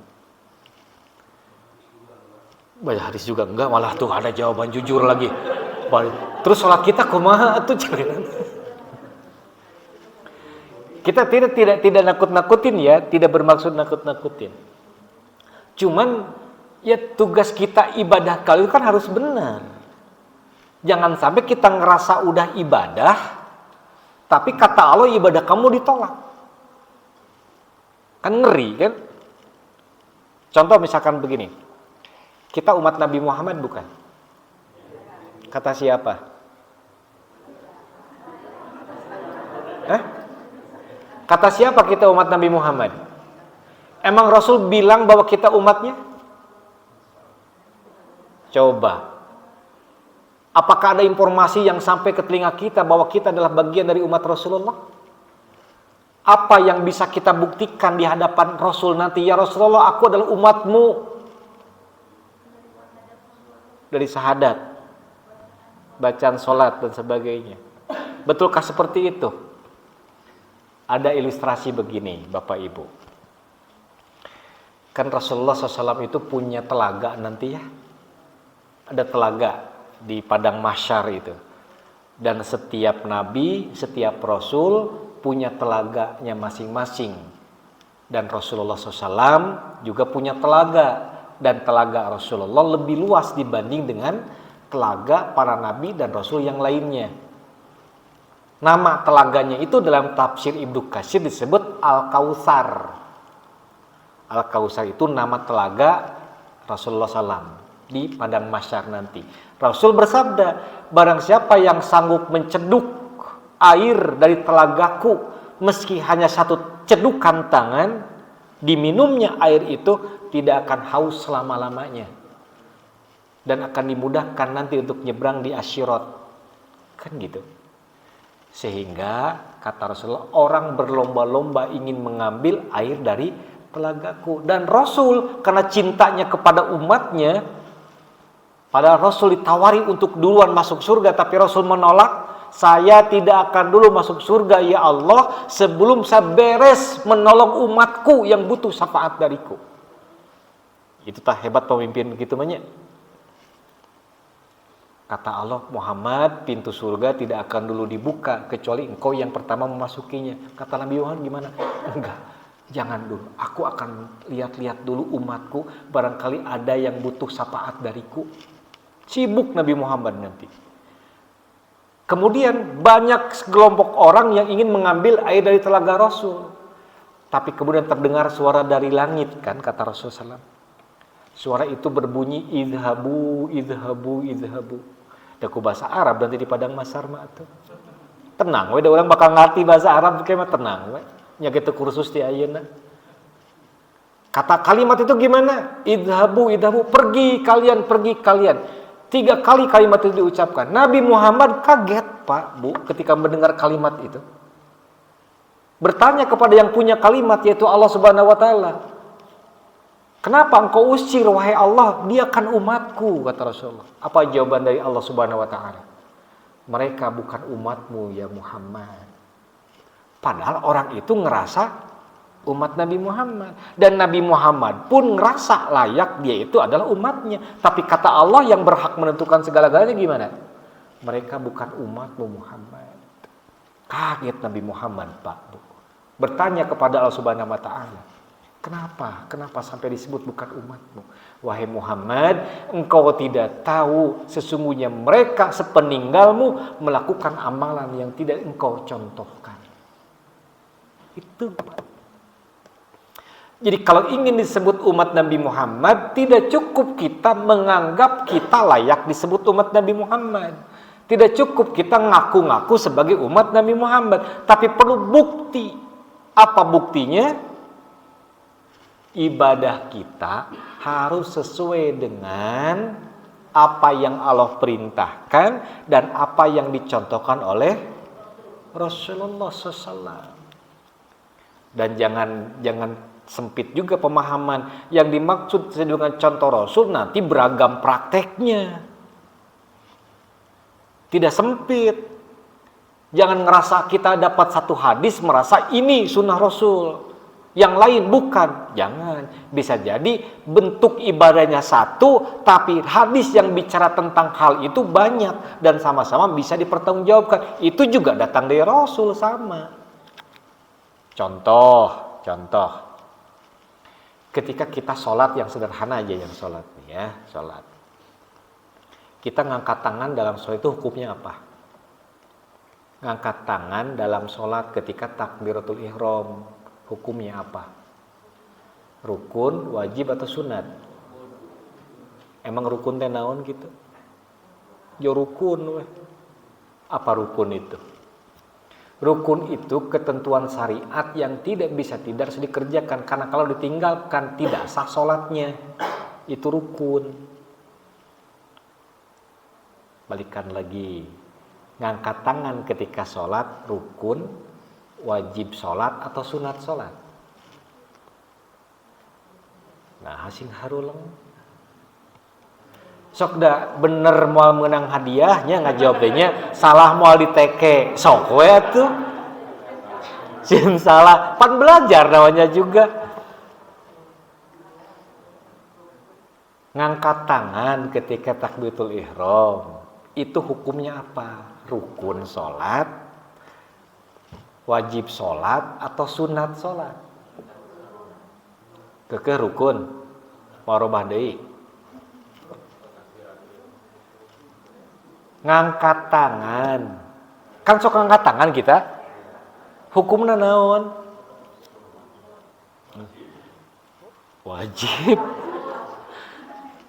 Speaker 1: Baca hadis juga enggak, malah tuh ada jawaban jujur lagi. Terus sholat kita kumaha tuh? Kita tidak nakut-nakutin ya, tidak bermaksud nakut-nakutin. Cuman ya tugas kita ibadah kali itu kan harus benar. Jangan sampai kita ngerasa udah ibadah, tapi kata Allah ibadah kamu ditolak. Kan ngeri kan? Contoh misalkan begini. Kita umat Nabi Muhammad bukan? Kata siapa? Kata siapa kita umat Nabi Muhammad? Emang Rasul bilang bahwa kita umatnya? Coba. Apakah ada informasi yang sampai ke telinga kita bahwa kita adalah bagian dari umat Rasulullah? Apa yang bisa kita buktikan di hadapan Rasul nanti? Ya Rasulullah, aku adalah umatmu. Dari syahadat, bacaan sholat dan sebagainya. Betulkah seperti itu? Ada ilustrasi begini, Bapak Ibu. Kan Rasulullah SAW itu punya telaga nanti ya. Ada telaga di padang mahsyar itu. Dan setiap nabi, setiap rasul punya telaganya masing-masing. Dan Rasulullah SAW juga punya telaga. Dan telaga Rasulullah lebih luas dibanding dengan telaga para nabi dan rasul yang lainnya. Nama telaganya itu dalam tafsir Ibnu Katsir disebut Al-Kautsar. Al-Kautsar itu nama telaga Rasulullah SAW di padang mahsyar nanti. Rasul bersabda, barang siapa yang sanggup menceduk air dari telagaku, meski hanya satu cedukan tangan, diminumnya air itu tidak akan haus selama-lamanya. Dan akan dimudahkan nanti untuk nyebrang di Asyirat. Kan gitu. Sehingga kata Rasulullah, orang berlomba-lomba ingin mengambil air dari telagaku. Dan Rasul karena cintanya kepada umatnya, padahal Rasul ditawari untuk duluan masuk surga, tapi Rasul menolak. Saya tidak akan dulu masuk surga ya Allah sebelum saya beres menolong umatku yang butuh syafaat dariku. Itu tak hebat pemimpin begitu banyak. Kata Allah, Muhammad, pintu surga tidak akan dulu dibuka kecuali engkau yang pertama memasukinya. Kata Nabi Muhammad gimana? Enggak, jangan dulu. Aku akan lihat-lihat dulu umatku, barangkali ada yang butuh syafaat dariku. Sibuk Nabi Muhammad nanti. Kemudian banyak sekelompok orang yang ingin mengambil air dari telaga Rasul. Tapi kemudian terdengar suara dari langit, kan kata Rasulullah SAW. Suara itu berbunyi idhabu, idhabu, idhabu. Daku bahasa Arab nanti di padang mahsyar mah tuh. Tenang we, da orang bakal ngerti bahasa Arab kayak mah tenang we. Nya kitu kursus di ayeuna. Kata kalimat itu gimana? Idhabu, idhabu, pergi kalian, pergi kalian. 3 kali kalimat itu diucapkan. Nabi Muhammad kaget, Pak, Bu, ketika mendengar kalimat itu. Bertanya kepada yang punya kalimat, yaitu Allah Subhanahu wa Ta'ala. Kenapa engkau usir, wahai Allah? Dia kan umatku, kata Rasulullah. Apa jawaban dari Allah Subhanahu wa Ta'ala? Mereka bukan umatmu, ya Muhammad. Padahal orang itu ngerasa umat Nabi Muhammad. Dan Nabi Muhammad pun ngerasa layak dia itu adalah umatnya. Tapi kata Allah yang berhak menentukan segala-galanya gimana? Mereka bukan umatmu Muhammad. Kaget Nabi Muhammad, Pak, Bu. Bertanya kepada Allah Subhanahu wa Ta'ala. Kenapa? Kenapa sampai disebut bukan umatmu? Wahai Muhammad, engkau tidak tahu sesungguhnya mereka sepeninggalmu melakukan amalan yang tidak engkau contohkan. Itu, Pak. Jadi kalau ingin disebut umat Nabi Muhammad, tidak cukup kita menganggap kita layak disebut umat Nabi Muhammad. Tidak cukup kita ngaku-ngaku sebagai umat Nabi Muhammad. Tapi perlu bukti. Apa buktinya? Ibadah kita harus sesuai dengan apa yang Allah perintahkan dan apa yang dicontohkan oleh Rasulullah SAW. Dan jangan sempit juga pemahaman. Yang dimaksud dengan contoh Rasul nanti beragam prakteknya. Tidak sempit. Jangan ngerasa kita dapat satu hadis merasa ini sunnah Rasul. Yang lain bukan. Jangan. Bisa jadi bentuk ibadahnya satu, tapi hadis yang bicara tentang hal itu banyak dan sama-sama bisa dipertanggungjawabkan. Itu juga datang dari Rasul sama. Contoh. Ketika kita sholat yang sederhana aja yang sholat nih ya, sholat. Kita ngangkat tangan dalam sholat itu hukumnya apa? Ngangkat tangan dalam sholat ketika takbiratul ihram. Hukumnya apa? Rukun, wajib atau sunat? Emang rukun teh naon gitu? Yo rukun weh. Apa rukun itu? Rukun itu ketentuan syariat yang tidak harus dikerjakan, karena kalau ditinggalkan tidak sah sholatnya. Itu rukun. Balikan lagi. Ngangkat tangan ketika sholat rukun, wajib sholat atau sunat sholat? Nah, asing haruleng. Sok da bener moal menang hadiahnya ngajawabnya salah moal diteke. Sok we atuh. Sieun salah, pan belajar namanya juga. Ngangkat tangan ketika takbiratul ihram itu hukumnya apa? Rukun sholat, wajib sholat atau sunat sholat? Kekeh rukun, marobah deui. Ngangkat tangan, kan sok ngangkat tangan kita, hukumna naon? Wajib.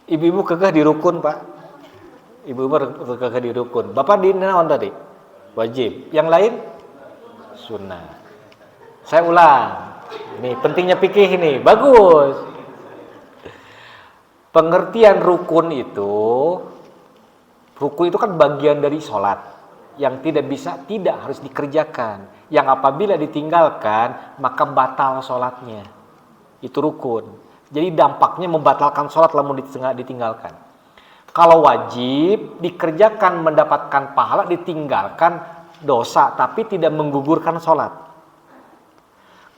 Speaker 1: Ibu-ibu kekeh di rukun, Pak. Ibu-ibu kekeh di rukun. Bapak di naon tadi? Wajib. Yang lain? Sunnah. Saya ulang. Nih, pentingnya fikih ini. Bagus. Pengertian rukun itu kan bagian dari sholat yang tidak harus dikerjakan. Yang apabila ditinggalkan, maka batal sholatnya. Itu rukun. Jadi dampaknya membatalkan sholat lamun ditinggalkan. Kalau wajib dikerjakan mendapatkan pahala, ditinggalkan dosa, tapi tidak menggugurkan sholat.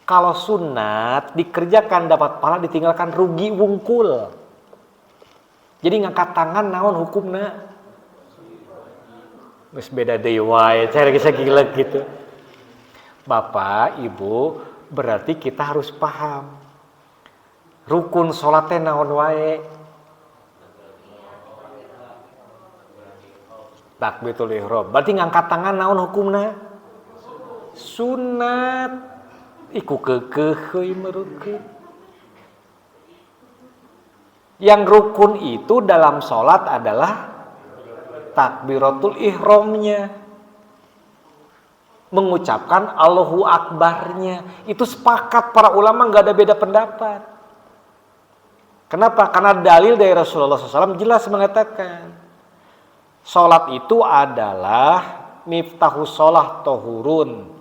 Speaker 1: Kalau sunat dikerjakan dapat pahala, ditinggalkan rugi wungkul. Jadi ngangkat tangan naon hukumna? Geus beda deui wae, cara kisah gila gitu. Bapak, Ibu, berarti kita harus paham. Rukun sholat teh naon wae? Takbiratul ihram. Berarti ngangkat tangan naon hukumna? Sunat. Iku keukeuh heuy meureukkeun. Yang rukun itu dalam sholat adalah takbiratul ihramnya, mengucapkan Allahu Akbarnya. Itu sepakat para ulama, nggak ada beda pendapat. Kenapa? Karena dalil dari Rasulullah SAW jelas mengatakan sholat itu adalah miftahus sholah tohurun,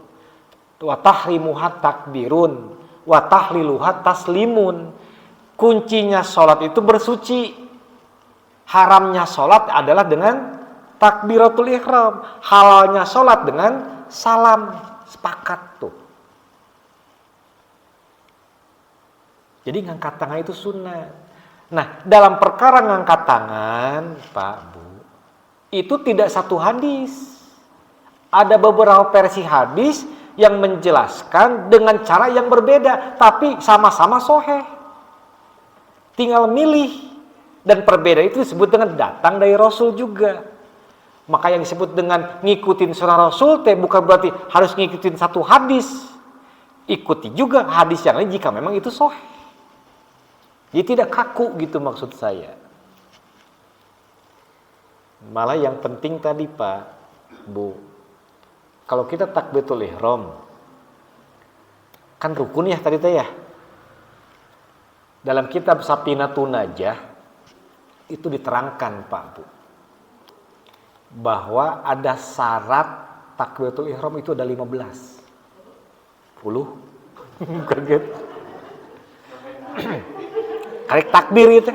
Speaker 1: wa tahrimuhat takbirun, wa tahliluhat taslimun. Kuncinya sholat itu bersuci. Haramnya sholat adalah dengan takbiratul ihram. Halalnya sholat dengan salam. Sepakat tuh. Jadi ngangkat tangan itu sunnah. Nah, dalam perkara ngangkat tangan, Pak, Bu, itu tidak satu hadis. Ada beberapa versi hadis yang menjelaskan dengan cara yang berbeda, tapi sama-sama sahih. Tinggal milih. Dan perbedaan itu disebut dengan datang dari Rasul juga. Maka yang disebut dengan ngikutin sunnah Rasul teh bukan berarti harus ngikutin satu hadis. Ikuti juga hadis yang lain jika memang itu sahih. Jadi tidak kaku gitu maksud saya. Malah yang penting tadi Pak, Bu, kalau kita takbiratul ihram kan rukun ya tadi teh ya. Dalam kitab Safinatun Najah itu diterangkan Pak, Bu, bahwa ada syarat takbiratul ihram itu ada 15. Kaget. Karek takbir itu.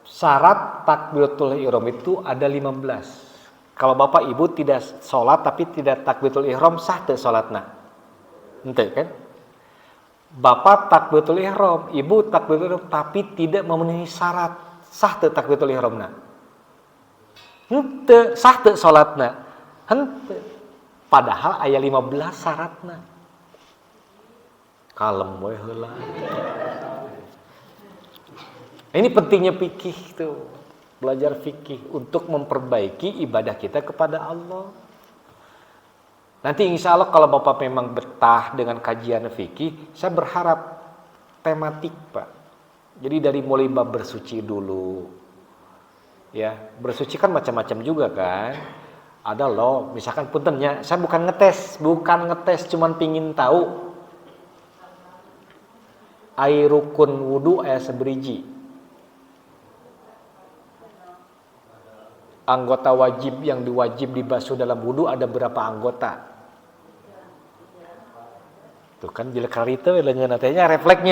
Speaker 1: Syarat takbiratul ihram itu ada 15. Kalau bapak ibu tidak sholat tapi tidak takbiratul ihram, sah teu sholatna? Henteu kan? Bapak takbiratul ihram, ibu takbiratul ihram tapi tidak memenuhi syarat, sah teu takbiratul ihramna? Henteu, sah teu sholatna? Henteu. Padahal aya 15 syaratna. Kalem we heula. Ini pentingnya fikih tuh. Belajar fikih untuk memperbaiki ibadah kita kepada Allah. Nanti insya Allah kalau Bapak memang betah dengan kajian fikih, saya berharap tematik Pak. Jadi dari mulai bab bersuci dulu. Ya, bersuci kan macam-macam juga kan. Ada loh, misalkan puntennya, saya bukan ngetes, cuman pingin tahu. Air rukun wudu aya saberiji. Anggota wajib yang diwajib dibasuh dalam wudu ada berapa anggota? Tuh kan bila kali itu leungeunna refleks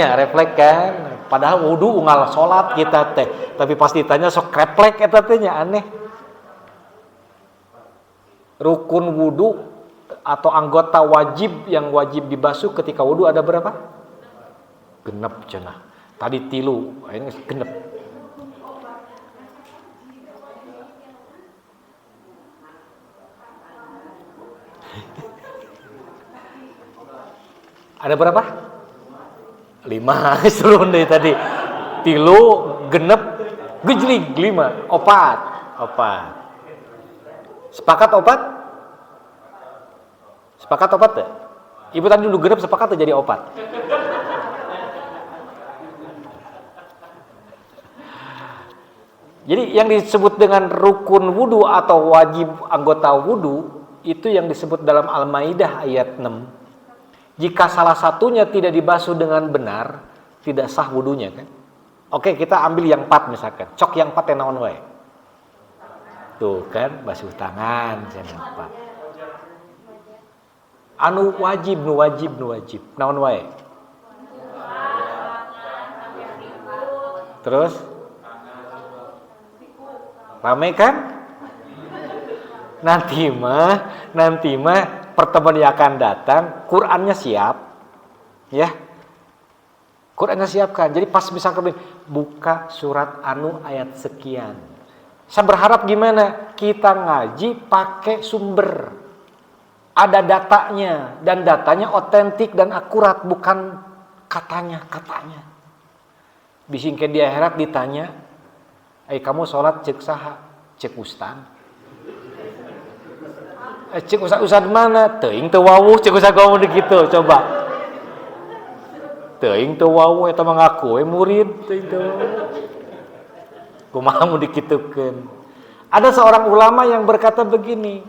Speaker 1: kan. Padahal wudu unggal salat kita teh, tapi pasti ditanya sok refleks eta teh nya aneh. Rukun wudu atau anggota wajib yang wajib dibasuh ketika wudu ada berapa? Genep cenah. Tadi 3, ini genep. Ada berapa? 5 seru deh tadi. 3, genep, gejlig 5, 4. Sepakat 4? Sepakat 4 ya? Ibu tadi dulu genep sepakat jadi 4. Jadi yang disebut dengan rukun wudu atau wajib anggota wudu itu yang disebut dalam Al-Maidah ayat 6. Jika salah satunya tidak dibasuh dengan benar, tidak sah wudunya kan? Oke, kita ambil yang 4 misalkan. Cok yang 4 naon wae? Tuh kan, basuh tangan yang 4. Anu wajib. Naon wae? Terus? Rame kan? Nanti mah pertemuan yang akan datang, Qur'annya siap, ya. Qur'annya siapkan. Jadi pas misalkan buka surat anu ayat sekian. Saya berharap gimana? Kita ngaji pakai sumber. Ada datanya dan datanya otentik dan akurat, bukan katanya. Bisingkeun di akhirat ditanya, kamu sholat cek saha? Cek ustad. Cek ustad mana? Teuing teu wawuh cek ustad kamu gitu, coba. Teuing teu wawuh eta mah ngaku we murid teuing teu. Kumaha mun dikitukeun. Ada seorang ulama yang berkata begini,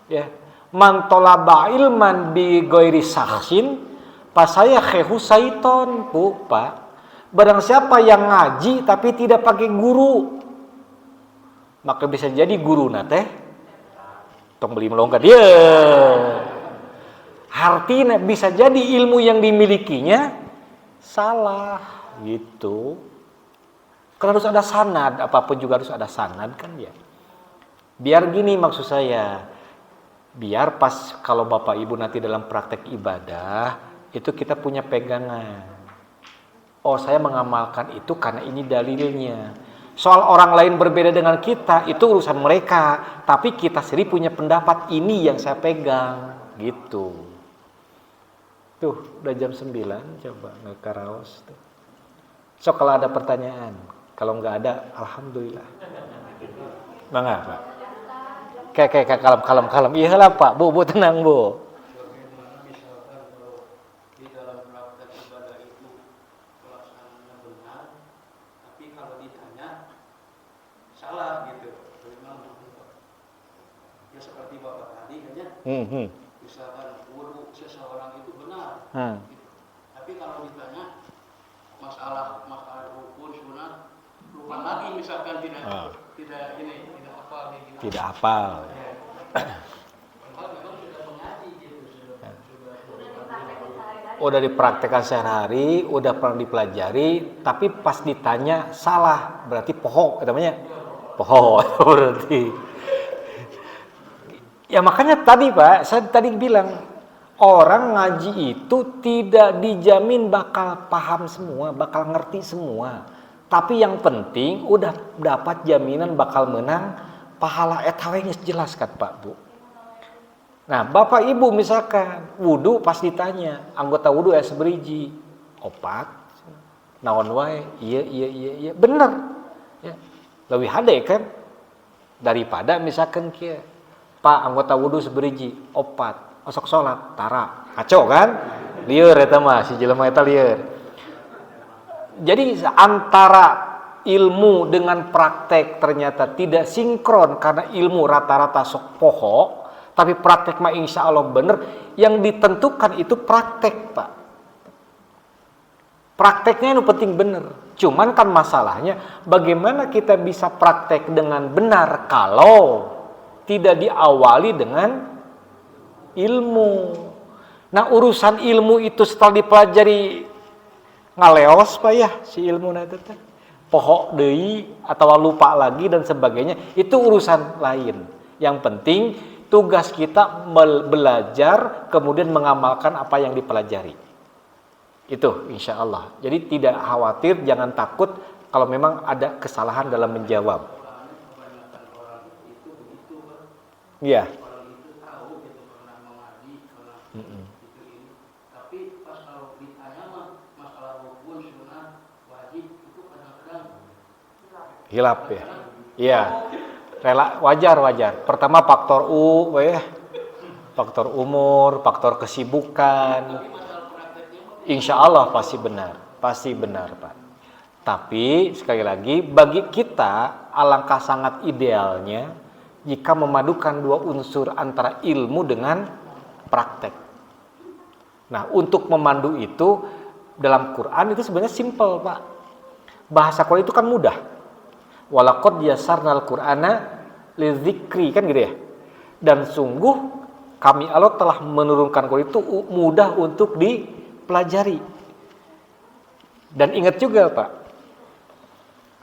Speaker 1: ya, man talaba ilman bi ghairi sakhsin pasaya khehu saiton, Bu, Pak. Barang siapa yang ngaji tapi tidak pakai guru, maka bisa jadi guru teh tong beli melonggar dia. Artinya bisa jadi ilmu yang dimilikinya salah gitu. Karena harus ada sanad, apapun juga harus ada sanad kan ya. Biar gini maksud saya, biar pas kalau Bapak Ibu nanti dalam praktek ibadah itu kita punya pegangan. Oh, saya mengamalkan itu karena ini dalilnya. Soal orang lain berbeda dengan kita, itu urusan mereka. Tapi kita sendiri punya pendapat, ini yang saya pegang. Gitu. Tuh, udah jam 9, coba ngekaraos. So, kalau ada pertanyaan. Kalau nggak ada, alhamdulillah. Mangga, Pak. Kayak kalem. Iya lah, Pak. Bu, tenang, Bu.
Speaker 2: Misalkan wudu seseorang itu benar, tapi kalau ditanya masalah rukun sunat lupa lagi misalkan tidak hafal gitu.
Speaker 1: Tidak hafal.
Speaker 2: Memang sudah mengaji gitu.
Speaker 1: udah dipraktekkan sehari-hari, udah pernah dipelajari, tapi pas ditanya salah, berarti poho namanya. Poho berarti. Ya makanya tadi Pak, saya tadi bilang orang ngaji itu tidak dijamin bakal paham semua, bakal ngerti semua. Tapi yang penting udah dapat jaminan bakal menang pahala etawenya jelas kan Pak Bu. Nah, Bapak Ibu misalkan wudu pas ditanya, anggota wudu ya seberiji, opat, naon wae, iya, bener. Ya. Lebih hade kan daripada misalkan kia, Pak anggota wudu seberiji, opat, osok sholat, tara, kacau kan? Lieur eta mah si jelema eta lieur. Jadi antara ilmu dengan praktek ternyata tidak sinkron karena ilmu rata-rata sok poho. Tapi praktek mah insya Allah bener. Yang ditentukan itu praktek Pak. Prakteknya itu penting bener. Cuman kan masalahnya bagaimana kita bisa praktek dengan benar kalau tidak diawali dengan ilmu. Nah urusan ilmu itu setelah dipelajari ngaleos Pak ya si ilmu itu teh. Pohok deui atau lupa lagi dan sebagainya. Itu urusan lain. Yang penting tugas kita belajar kemudian mengamalkan apa yang dipelajari. Itu insya Allah. Jadi tidak khawatir, jangan takut kalau memang ada kesalahan dalam menjawab. Iya.
Speaker 2: Tapi pas kalau ditanya mah masalah rukun, sunnah, wajib itu kadang-kadang
Speaker 1: hilap ya. Iya. Wajar. Pertama faktor faktor umur, faktor kesibukan. Insya Allah pasti benar Pak. Tapi sekali lagi bagi kita alangkah sangat idealnya jika memadukan dua unsur antara ilmu dengan praktek. Nah untuk memandu itu dalam Quran itu sebenarnya simple Pak. Bahasa Quran itu kan mudah. Walaqad yassarnal Qur'ana lidzikri kan gitu ya. Dan sungguh kami Allah telah menurunkan Quran itu mudah untuk dipelajari. Dan ingat juga Pak,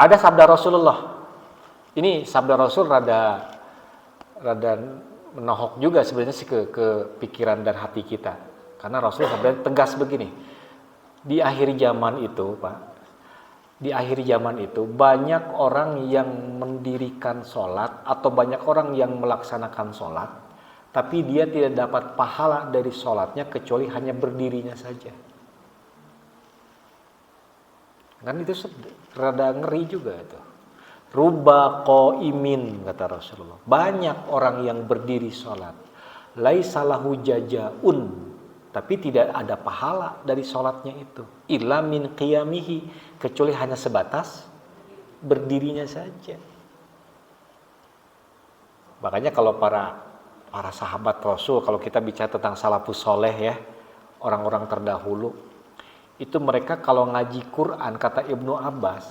Speaker 1: ada sabda Rasulullah. Ini sabda Rasul rada menohok juga sebenarnya sih ke pikiran dan hati kita. Karena Rasul sabda tegas begini. Di akhir zaman itu Pak, di akhir zaman itu banyak orang yang mendirikan sholat atau banyak orang yang melaksanakan sholat tapi dia tidak dapat pahala dari sholatnya kecuali hanya berdirinya saja. Kan itu rada ngeri juga itu. Ruba qaimin kata Rasulullah. Banyak orang yang berdiri sholat. Laisa lahu jajaun. Tapi tidak ada pahala dari sholatnya itu. Illa min qiyamihi. Kecuali hanya sebatas berdirinya saja. Makanya kalau para sahabat Rasul, kalau kita bicara tentang salafus soleh ya, orang-orang terdahulu, itu mereka kalau ngaji Quran, kata Ibnu Abbas,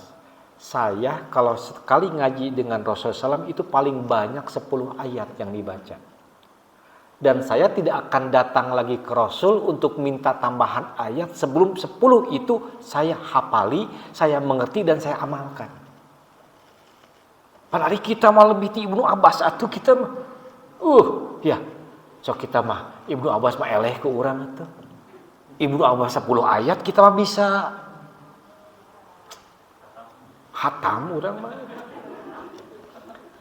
Speaker 1: saya kalau sekali ngaji dengan Rasulullah SAW itu paling banyak 10 ayat yang dibaca. Dan saya tidak akan datang lagi ke Rasul untuk minta tambahan ayat sebelum 10 itu saya hafali, saya mengerti dan saya amalkan. Padahal kita mah lebih ti Ibnu Abbas atau kita mah ya. So kita mah Ibnu Abbas mah eleh ke urang atuh. Ibnu Abbas 10 ayat kita mah bisa hatam urang mah.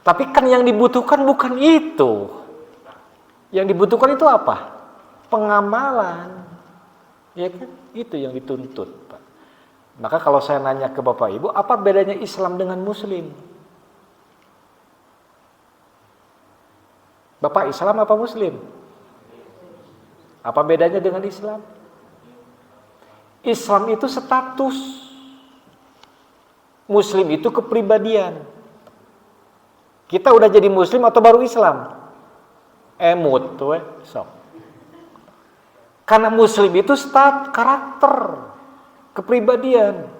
Speaker 1: Tapi kan yang dibutuhkan bukan itu. Yang dibutuhkan itu apa? Pengamalan. Ya kan? Itu yang dituntut, Pak. Maka kalau saya nanya ke Bapak Ibu, apa bedanya Islam dengan Muslim? Bapak Islam apa Muslim? Apa bedanya dengan Islam? Islam itu status. Muslim itu kepribadian. Kita udah jadi Muslim atau baru Islam? Emut tuh sok. Karena Muslim itu karakter, kepribadian.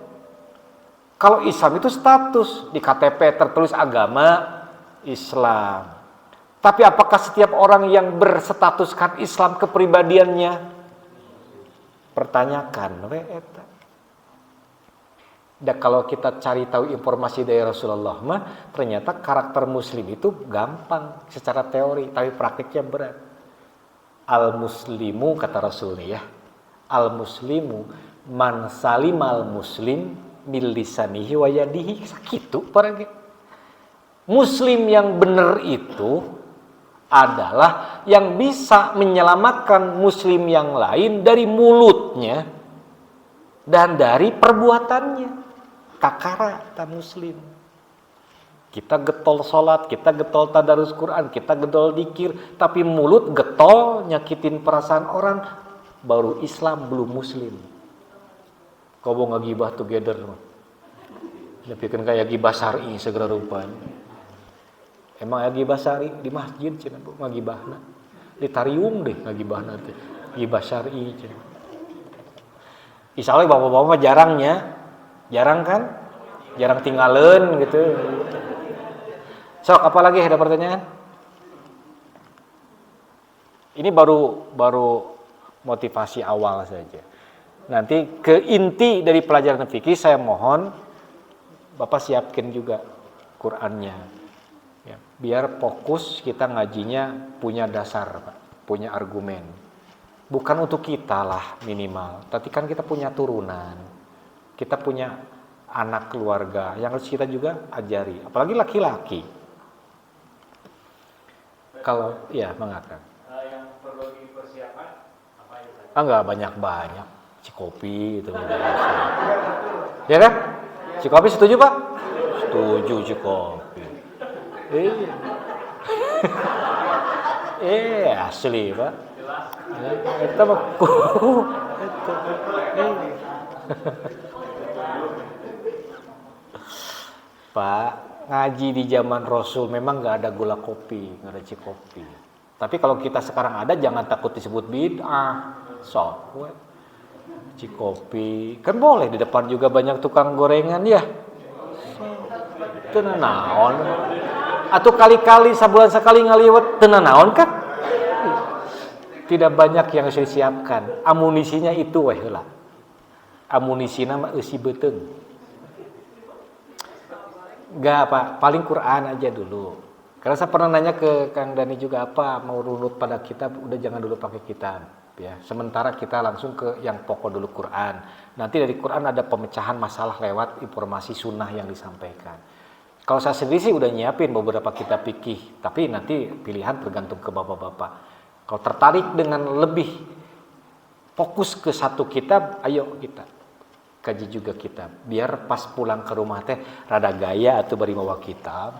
Speaker 1: Kalau Islam itu status, di KTP tertulis agama Islam. Tapi apakah setiap orang yang berstatuskan Islam kepribadiannya? pertanyakan we eta. Dan kalau kita cari tahu informasi dari Rasulullah mah ternyata karakter muslim itu gampang secara teori tapi praktiknya berat. Al muslimu kata Rasul ya. Al muslimu man salimal muslim min lisanihi wa yadihi sakitu para muslim yang benar itu adalah yang bisa menyelamatkan muslim yang lain dari mulutnya dan dari perbuatannya. Kakara ta muslim. Kita getol sholat, kita getol tadarus Quran, kita getol dikir, tapi mulut getol nyakitin perasaan orang, baru Islam belum muslim. Kau mau ngagibah together mah. Nepikeun kayak gibah syar'i segera rupanya. Emang gibah syar'i di masjid cenah Bu ngagibahna. Di tariung deh ngagibahna teh. Gibah syar'i cenah. Insyaallah bapak-bapak mah jarangnya. Jarang kan? Jarang tinggalin gitu. Sok, apa lagi ada pertanyaan? Ini baru motivasi awal saja. Nanti ke inti dari pelajaran fikih saya mohon Bapak siapkan juga Qur'annya. Ya, biar fokus kita ngajinya punya dasar, Pak, punya argumen. Bukan untuk kita lah minimal, tapi kan kita punya turunan. Kita punya anak keluarga yang harus kita juga ajari, apalagi laki-laki. Kalau ya mengatakan
Speaker 3: yang perlu dipersiapkan apa itu?
Speaker 1: Enggak banyak-banyak, Cikopi itu. Ya kan? Cikopi setuju Pak? Setuju Cikopi. Asli Pak. Itu mah Pak, ngaji di zaman Rasul memang nggak ada gula kopi, nggak ada Cikopi. Tapi kalau kita sekarang ada, jangan takut disebut bid'ah. Sok, Cikopi, kan boleh di depan juga banyak tukang gorengan ya. Tenan naon. Atau kali-kali sebulan sekali ngaliwat tenan naon kan? Tidak banyak yang saya siapkan. Amunisinya itu weh heula. Amunisina mah eusi beuteung. Enggak Pak, paling Quran aja dulu. Karena saya pernah nanya ke Kang Dani juga apa mau runut pada kitab, udah jangan dulu pakai kitab ya. Sementara kita langsung ke yang pokok dulu Quran. Nanti dari Quran ada pemecahan masalah lewat informasi sunnah yang disampaikan. Kalau saya sendiri sih udah nyiapin beberapa kitab fikih, tapi nanti pilihan tergantung ke bapak-bapak. Kalau tertarik dengan lebih fokus ke satu kitab, ayo kita kaji juga kitab. Biar pas pulang ke rumah teh rada gaya atau bari mawa kitab.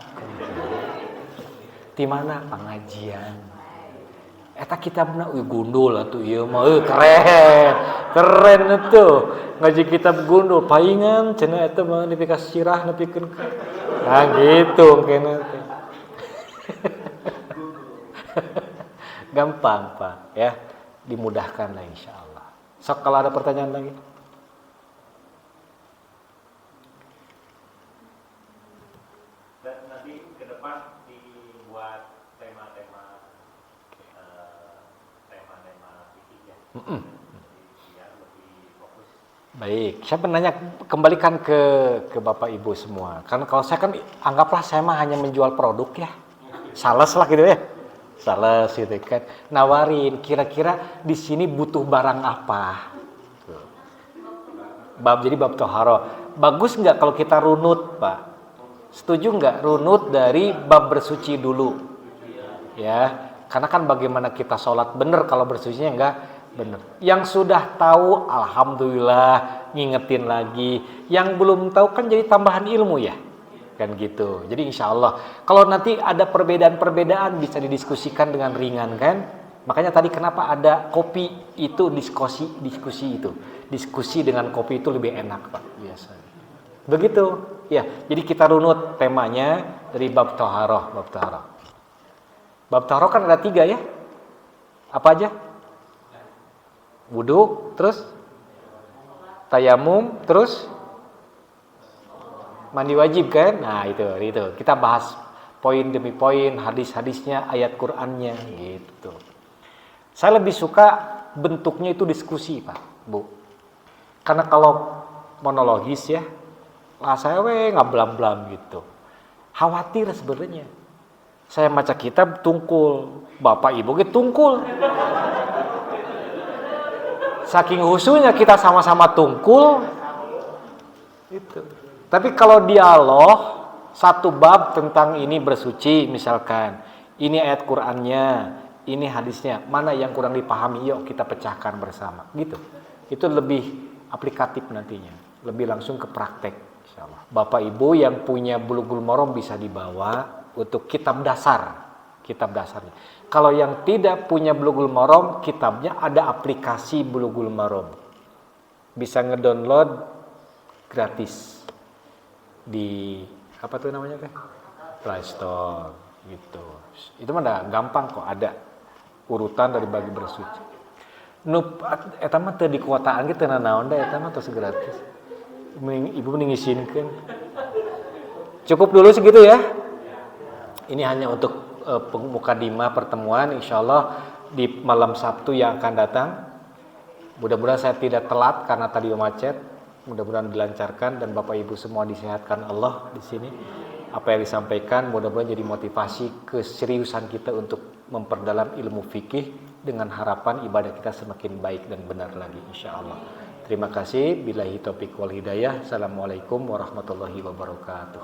Speaker 1: Di mana pengajian? Eta kitabna gundul atuh ieu mah keren atuh. Ngaji kitab gundul paingan cenah eta mah nepi ka sirah nepikeun ka. Nah gitu kena teh. Gampang Pak ya, dimudahkan lah insyaallah. Sok kalau ada pertanyaan lagi. Baik, saya menanya kembalikan ke Bapak Ibu semua. Karena kalau saya kan anggaplah saya mah hanya menjual produk ya. Sales lah gitu ya. Sales gitu kan. Nawarin kira-kira di sini butuh barang apa. Jadi bab toharo. Bagus nggak kalau kita runut, Pak? Setuju nggak runut dari bab bersuci dulu? Ya, karena kan bagaimana kita sholat bener kalau bersucinya nggak bener. Yang sudah tahu, alhamdulillah, ngingetin lagi. Yang belum tahu kan jadi tambahan ilmu ya, kan gitu. Jadi insya Allah, kalau nanti ada perbedaan-perbedaan bisa didiskusikan dengan ringan kan. Makanya tadi kenapa ada kopi itu diskusi itu. Diskusi dengan kopi itu lebih enak Pak biasanya. Begitu, ya. Jadi kita runut temanya dari bab toharoh, bab toharoh. Bab toharoh kan ada 3 ya. Apa aja? Wudu, terus tayamum, terus mandi wajib kan? Nah itu. Kita bahas poin demi poin, hadis-hadisnya, ayat Qur'annya gitu. Saya lebih suka bentuknya itu diskusi Pak. Bu. Karena kalau monologis ya, lah saya ngablam-blam gitu. Khawatir sebenarnya. Saya baca kitab tungkul, bapak ibu gitu tungkul. Saking khusyuknya kita sama-sama tungkul. Itu. Tapi kalau dialog satu bab tentang ini bersuci misalkan, ini ayat Qur'annya, ini hadisnya, mana yang kurang dipahami, yuk kita pecahkan bersama, gitu. Itu lebih aplikatif nantinya, lebih langsung ke praktek, insyaallah. Bapak Ibu yang punya Bulughul Maram bisa dibawa untuk kitab dasarnya. Kalau yang tidak punya Bulughul Maram, kitabnya ada aplikasi Bulughul Maram, bisa ngedownload gratis di apa tuh namanya teh? Play Store gitu. Itu mah gampang kok, ada urutan dari bagi bersuci. Eta mah teu di kuotaan ge teu naon da eta mah tos gratis. Ibu mending ngisinkeun. Cukup dulu segitu ya. Ini hanya untuk mukadimah pertemuan, insyaallah di malam Sabtu yang akan datang. Mudah-mudahan saya tidak telat karena tadi macet. Mudah-mudahan dilancarkan dan Bapak Ibu semua disehatkan Allah di sini. Apa yang disampaikan mudah-mudahan jadi motivasi keseriusan kita untuk memperdalam ilmu fikih dengan harapan ibadah kita semakin baik dan benar lagi insyaallah. Terima kasih. Billahi taufiq wal hidayah. Assalamualaikum warahmatullahi wabarakatuh.